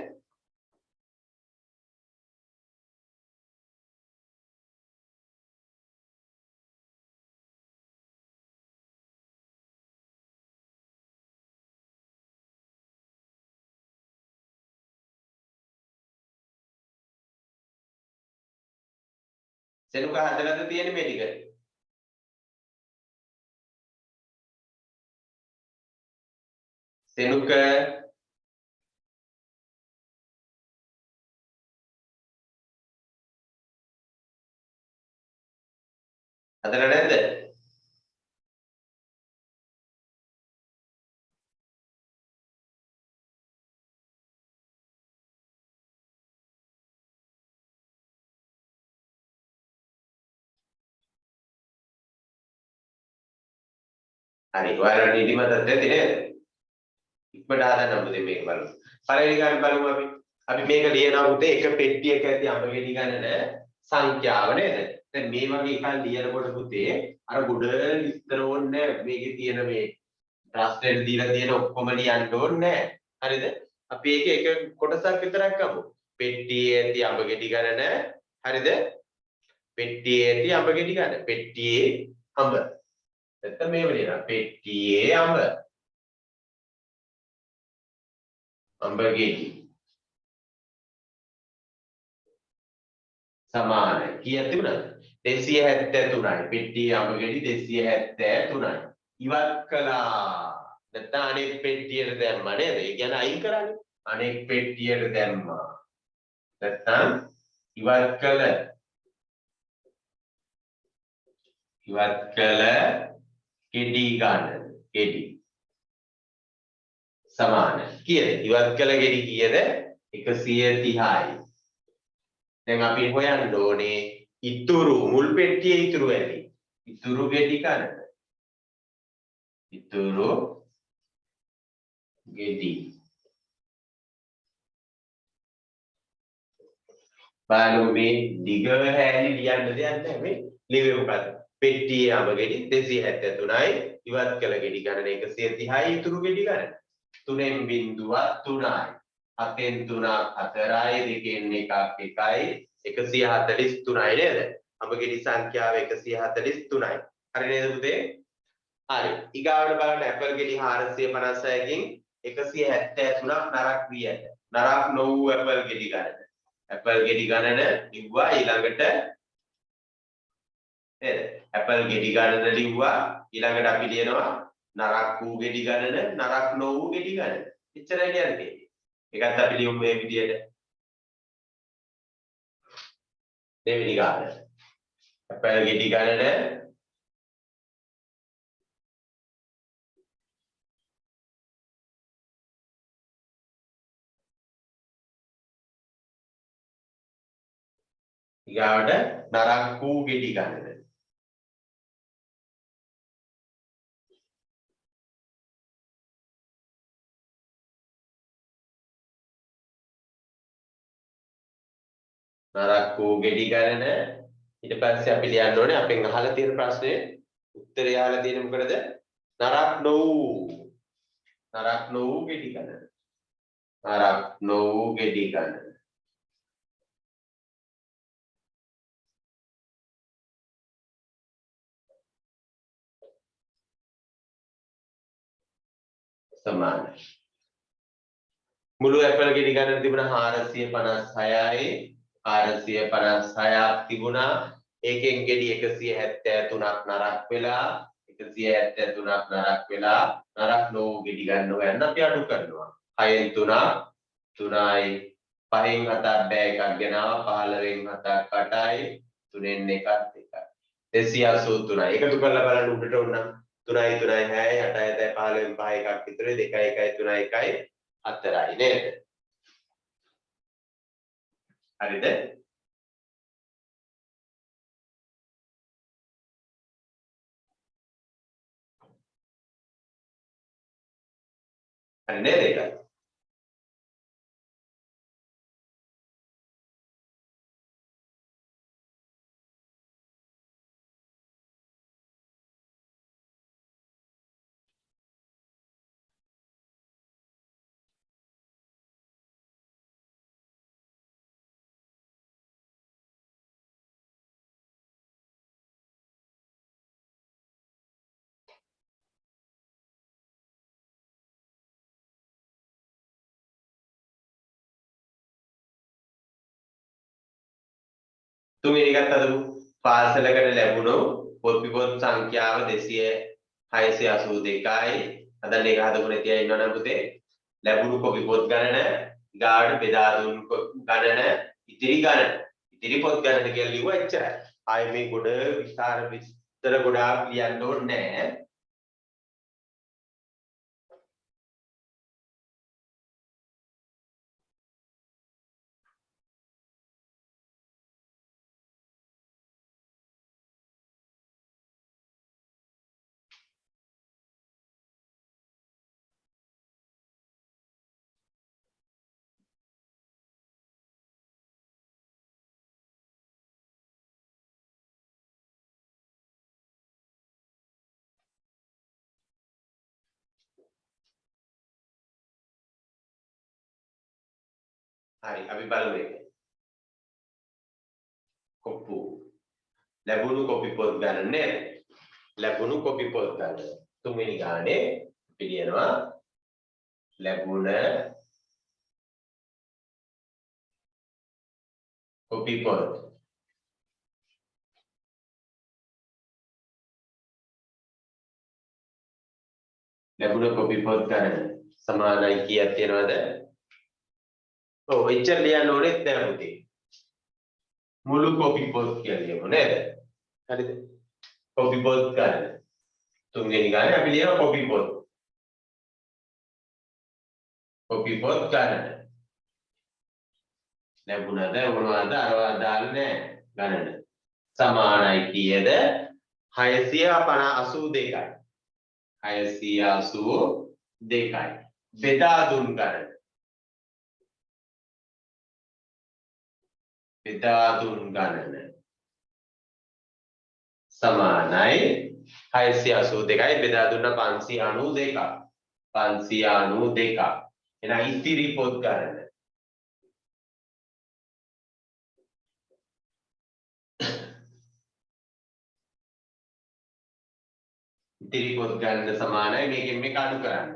සෙනුක හදලාද තියෙන්නේ මේ ටික? සෙනුක හදලා නැද්ද? හරි ඔයාලා නිදිමතත් නැති නේද? ඉක්මනට හදන්න පුතේ මේක බලමු. පළවෙනි ගාන බලමු අපි. අපි මේක ලියනවා පුතේ එක පෙට්ටියක ඇති අඹ ගෙඩි ගණන සංඛ්‍යාව නේද? දැන් මේ වගේ එකක් ලියනකොට පුතේ අර ගොඩ විස්තර ඕනේ මේකේ තියෙන මේ ප්‍රශ්නෙට දීලා තියෙන ඔක්කොම ලියන්න ඕනේ නැහැ. හරිද? අපි ඒක එක කොටසක් විතරක් අමු. පෙට්ටියේ ඇති අඹ ගෙඩි ගණන හරිද? පෙට්ටියේ ඇති අඹ ගෙඩි ගණන. පෙට්ටියේ අඹ. නැත්නම් මේව ලියනවා. පෙට්ටියේ අඹ. අඹ ගෙඩි සමාන කීයක් තිබුණාද? 273යි. පෙට්ටියේ අඹ ගෙඩි 273යි. ඉවත් කළා. නැත්නම් අනෙක් පෙට්ටියට දැම්මා නේද? ඒ කියන්නේ අයින් කරන්නේ. අනෙක් පෙට්ටියට දැම්මා. නැත්නම් ඉවත් කළ ගෙඩි ගන්න. ගෙඩි සමාන කීයද? ඉවත් කළ ගෙඩි කීයද? 130යි. දැන් අපි හොයන්න ඕනේ ඉතුරු මුල් පෙට්ටියේ ඉතුරු ඇති. ඉතුරු ගෙඩි ගන්න. ඉතුරු ගෙඩි බලමු මේ දිග හැලි ලියන්න දෙයක් නැහැ මේ ලියුවේ මොකද්ද? පෙට්ටියේ අඹ ගෙඩි 273යි ඉවත් කළ ගෙඩි ගණන 130යි ඉතුරු ගෙඩි ගණන 3න් බිංදුවක් 3යි 7න් 3ක් 4යි 2න් එකක් 1යි 143යි නේද? අඹ ගෙඩි සංඛ්‍යාව 143යි. හරි නේද පුතේ? හරි. ඊගාවට බලන්න ඇපල් ගෙඩි 456කින් 173ක් නරක් වී ඇත. නරක් නොවූ ඇපල් ගෙඩි ගණන. ඇපල් ගෙඩි ගණන ලිව්වා ඊළඟට නේද? ඇපල් ගෙඩි ගණන ලිව්වා ඊළඟට අපි ලියනවා නරක් වූ ගෙඩි ගණන නරක් නොවූ ගෙඩි ගණන. එච්චරයි ලියන්නේ. ඒකත් අපි ලියමු මේ විදියට. දෙවෙනි ගාන. ඇපල් ගෙඩි ගණන ඊගාවට නරක් වූ ගෙඩි ගණන. නරක් වූ ගෙඩි ගණන ඊට පස්සේ අපි ලියන්න ඕනේ අපෙන් අහලා තියෙන ප්‍රශ්නේ උත්තරය අහලා තියෙන්නේ මොකටද? නරක් නොවූ ගෙඩි ගණන. නරක් නොවූ ගෙඩි ගණන. සමානයි. මුළු ඇපල් ගෙඩි ගණන තිබුණා 456යි 456ක් තිබුණා. ඒකෙන් ගෙඩි 173ක් නරක් වෙලා 173ක් නරක් වෙලා නරක් නෝ ගෙඩි ගන්න හොයන්න අපි අඩු කරනවා. 6න් 3 3යි 5න් 7ක් බෑ එකක් ගෙනාවා 15න් 7ක් 8යි 3න් 1ක් 2යි 283යි. එකතු කරලා බලන්න උඩට උනම් 3යි 3යි 6යි 8යි 7යි 15න් 5 එකක් විතරයි 2යි 1යි 3යි 1යි 4යි නේද? හරිද? හරි නේද ඒක? තුන්වෙනි එකත් අදමු. පාර්සලකට ලැබුණු පොත් පිපොත් සංඛ්‍යාව 682යි. හදන්න ඒක හදපු නැති අය ඉන්නවනම් පුතේ ලැබුණු කොපි පොත් ගණන ගාඩ බෙදා දුන් ගණන ඉතිරි ගණන ඉතිරි පොත් ගණන කියලා ලිව්වා එච්චරයි. ආයේ මේ ගොඩ විස්තර ගොඩාක් ලියන්න ඕනේ නැහැ. හරි අපි බලමු ඒක. කොප්පු ලැබුණු කොපි පොත් ගණන නේද? ලැබුණු කොපි පොත් ගණන. තුන්වෙනි ගානේ අපි ලියනවා ලැබුණ කොපි පොත්. ලැබුණ කොපි පොත් ගණන සමානයි කීයක් තියෙනවද? ඔව් එච්චර ලියන්න ඕනෙත් නැහැ පුතේ. මුළු කොපි පොත් කියලා ලියමු නේද? හරිද? කොපි පොත් ගණන. තුන්වෙනි ගානේ අපි ලියනවා කොපි පොත්. කොපි පොත් ගණන. ලැබුණද මොනවද අරවා දාන්නේ ගණන. සමානයි කීයද? 682යි. 682යි. බෙදා දුන් ගණන. බෙදා දුන් ගණන සමානයි 682යි බෙදා දුන්න 592ක්. 592ක්. එහෙනම් ඉතිරි පොත් ගණන. ඉතිරි පොත් ගණන සමානයි මේකෙන් මේක අඩු කරන්න.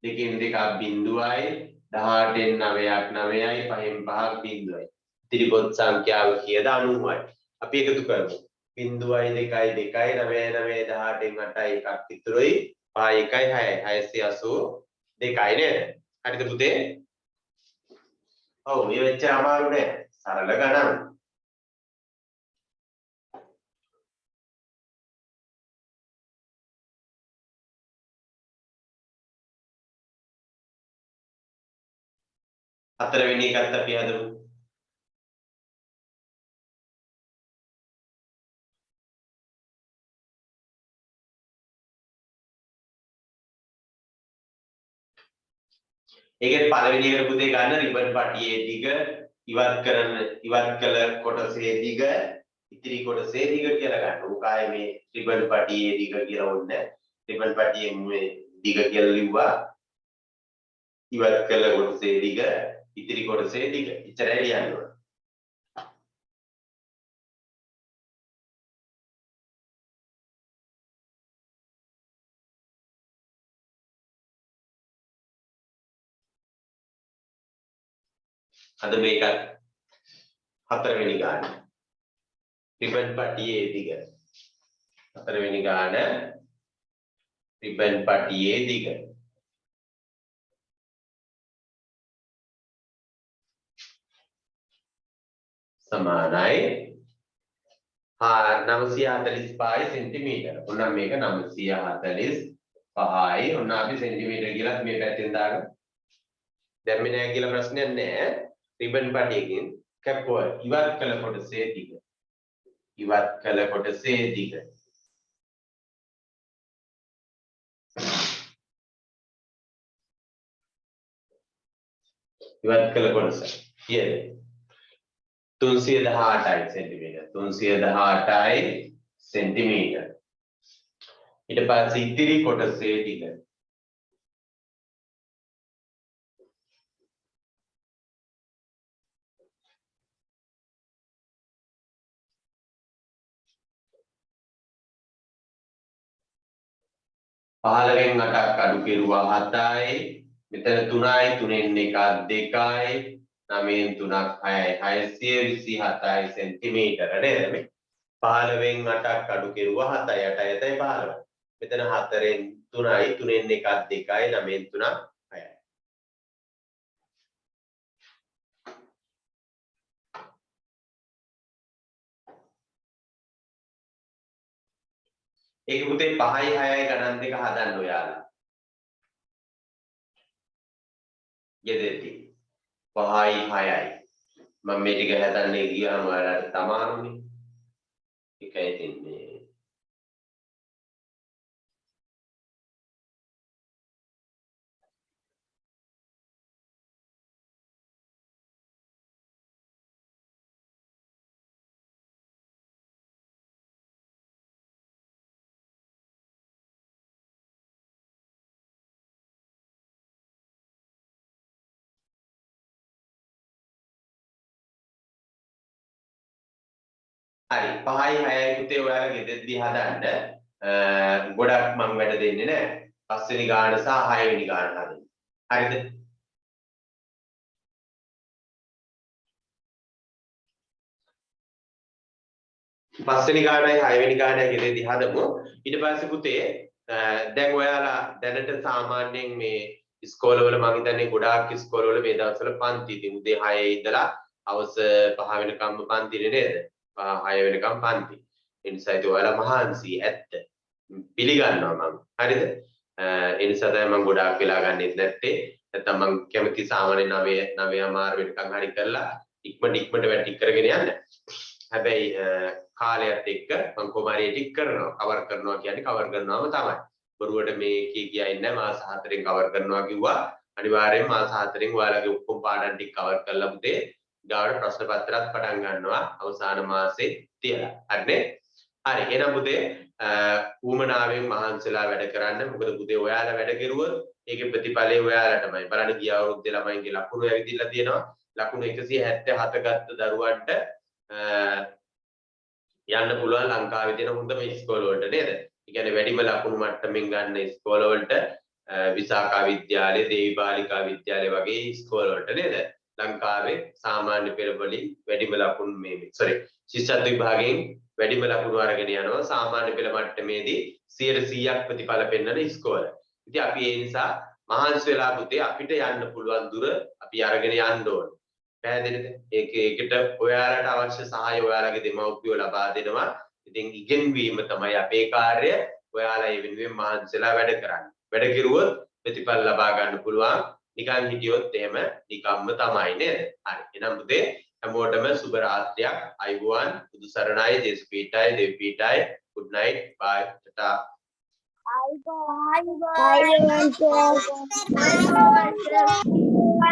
දෙකෙන් දෙකක් බිඳුවයි 18න් 9ක් 9යි 5න් 5ක් බිඳුවයි. ඉතිරි පොත් සංඛ්‍යාව කීයද? 90යි. අපි එකතු කරමු. 0යි 2යි 2යි 9 9 18න් 8යි එකක් ඉතුරුයි 5 1යි 6යි 682යි නේද? හරිද පුතේ? ඔව් මේ වෙච්ච අමාරු නෑ. සරල ගණන්. හතරවෙනි එකත් අපි හදමු. ඒකේ පළවෙනි එක පුතේ ගන්න රිබන් පටියේ දිග ඉවත් කළ කොටසේ දිග ඉතිරි කොටසේ දිග කියලා ගන්න. උක ආයේ මේ රිබන් පටියේ දිග කියලා ඕනේ. රිබන් පටියේ මේ දිග කියලා ලිව්වා. ඉවත් කළ කොටසේ දිග ඉතිරි කොටසේ දිග. ඉතරයි ලියන්න ඕන. අද මේකත් හතරවෙනි ගාන. රිබන් පටියේ දිග. හතරවෙනි ගාන රිබන් පටියේ දිග. සමානයි 945 සෙන්ටිමීටර. ඔන්න මේක 945යි. ඔන්න අපි සෙන්ටිමීටර කියලා මේ පැත්තෙන් දාගමු. දැම්මේ නැහැ කියලා ප්‍රශ්නයක් නැහැ. රිබන් පටියකින් කැපුව ඉවත් කළ කොටසේ දිග. ඉවත් කළ කොටසේ දිග. ඉවත් කළ කොටස කියන්නේ 318යි සෙන්ටිමීටර. 318යි සෙන්ටිමීටර. ඊට පස්සේ ඉතිරි කොටසේ දිග. පහළවෙන් 8ක් අඩු කෙරුවා 7යි. මෙතන 3යි 3න් 1ක් 2යි 9න් 3ක් 6යි 627යි සෙන්ටිමීටර නේද මේ 15න් 8ක් අඩු කෙරුවා 7යි 8යි 15. මෙතන 4න් 3යි 3න් 1ක් 2යි 9න් 3ක් 6යි. ඒක පුතේ 5යි 6යි ගණන් දෙක හදන්න ඔයාලා. යෙදෙති 5යි 6යි මම මේ ටික හදන්නේ ගියාම ඔයාලට තමාරුනේ. ඒකයි තින්නේ. හරි 5යි 6යි පුතේ ඔයාලා ගෙදෙද්දි හදන්න ගොඩක් මම වැඩ දෙන්නේ නැහැ. 5 වෙනි ගාන සහ 6 වෙනි ගාන හදන්න. හරිද? පස්වෙනි ගානයි 6 වෙනි ගානයි ගෙදෙද්දි හදමු. ඊට පස්සේ පුතේ දැන් ඔයාලා දැනට සාමාන්‍යයෙන් මේ ඉස්කෝලවල මම හිතන්නේ ගොඩාක් ඉස්කෝලවල මේ දවස්වල පන්ති ඉතින් උදේ 6 ඉඳලා හවස 5 වෙනකම්ම පන්තිනේ නේද? 6 වෙනකම් පන්ති. ඒ නිසා ඒක ඔයාලා මහන්සි ඇත්ත. පිළිගන්නවා මම. හරිද? ඒ නිසා තමයි මම ගොඩාක් වෙලා ගන්නෙත් නැත්තේ. නැත්තම් මම කැමති සාමාන්‍ය 9:00 වෙනකම් හරි කරලා ඉක්මනට වැඩි කරගෙන යන්න. හැබැයි කාලයත් එක්ක මම කොමාරිය ටික කරනවා. කවර් කරනවා කියන්නේ කවර් කරනවාම තමයි. බොරුවට මේ කියා ඉන්නේ මාස 4ෙන් කවර් කරනවා කිව්වා. අනිවාර්යෙන් මාස 4ෙන් ඔයාලගේ ඔක්කොම පාඩම් ටික කවර් කරලා පුතේ ගාවට ප්‍රශ්න පත්‍රයක් පටන් ගන්නවා අවසාන මාසේ තියලා. හරිනේ? හරි. එහෙනම් පුතේ ඌමනාවෙන් මහන්සිලා වැඩ කරන්න. මොකද පුතේ ඔයාලා වැඩ කෙරුවොත් ඒකේ ප්‍රතිඵලය ඔයාලටමයි. බලන්න ගිය අවුරුද්දේ ළමයින්ගේ ලකුණු ඇවිදilla තියෙනවා. ලකුණු 177 ගත්ත දරුවන්ට යන්න පුළුවන් ලංකාවේ තියෙන හොඳම ඉස්කෝල වලට නේද? ඒ කියන්නේ වැඩිම ලකුණු මට්ටමින් ගන්න ඉස්කෝල වලට විසාකා විද්‍යාලය, දේවි බාලිකා විද්‍යාලය වගේ ඉස්කෝල වලට නේද? ලංකාවේ සාමාන්‍ය පෙළ වලින් වැඩිම ලකුණු ශිෂ්‍යත්ව විභාගයෙන් වැඩිම ලකුණු අරගෙන යනවා සාමාන්‍ය පෙළ මට්ටමේදී 100%ක් ප්‍රතිඵල පෙන්වන ඉස්කෝල. ඉතින් අපි ඒ නිසා මහන්සි වෙලා පුතේ අපිට යන්න පුළුවන් දුර අපි අරගෙන යන්න ඕනේ. පැහැදිලිද? ඒකට ඔයාලට අවශ්‍ය සහාය ඔයාලගේ දෙමව්පියෝ ලබා දෙනවා. ඉතින් ඉගෙනවීම තමයි අපේ කාර්යය. ඔයාලා ඒ වෙනුවෙන් මහන්සිලා වැඩ කරන්න. වැඩ කෙරුවොත් ප්‍රතිඵල ලබා ගන්න පුළුවන්. නිකන් හිටියොත් එහෙම නිකම්ම තමයි නේද? හරි. එහෙනම් පුතේ හැමෝටම සුබ රාත්‍රියක්. අයුබෝවන්. බුදු සරණයි. දේශ පීඨයි. දෙවි පීඨයි. good night. bye. tata. I go.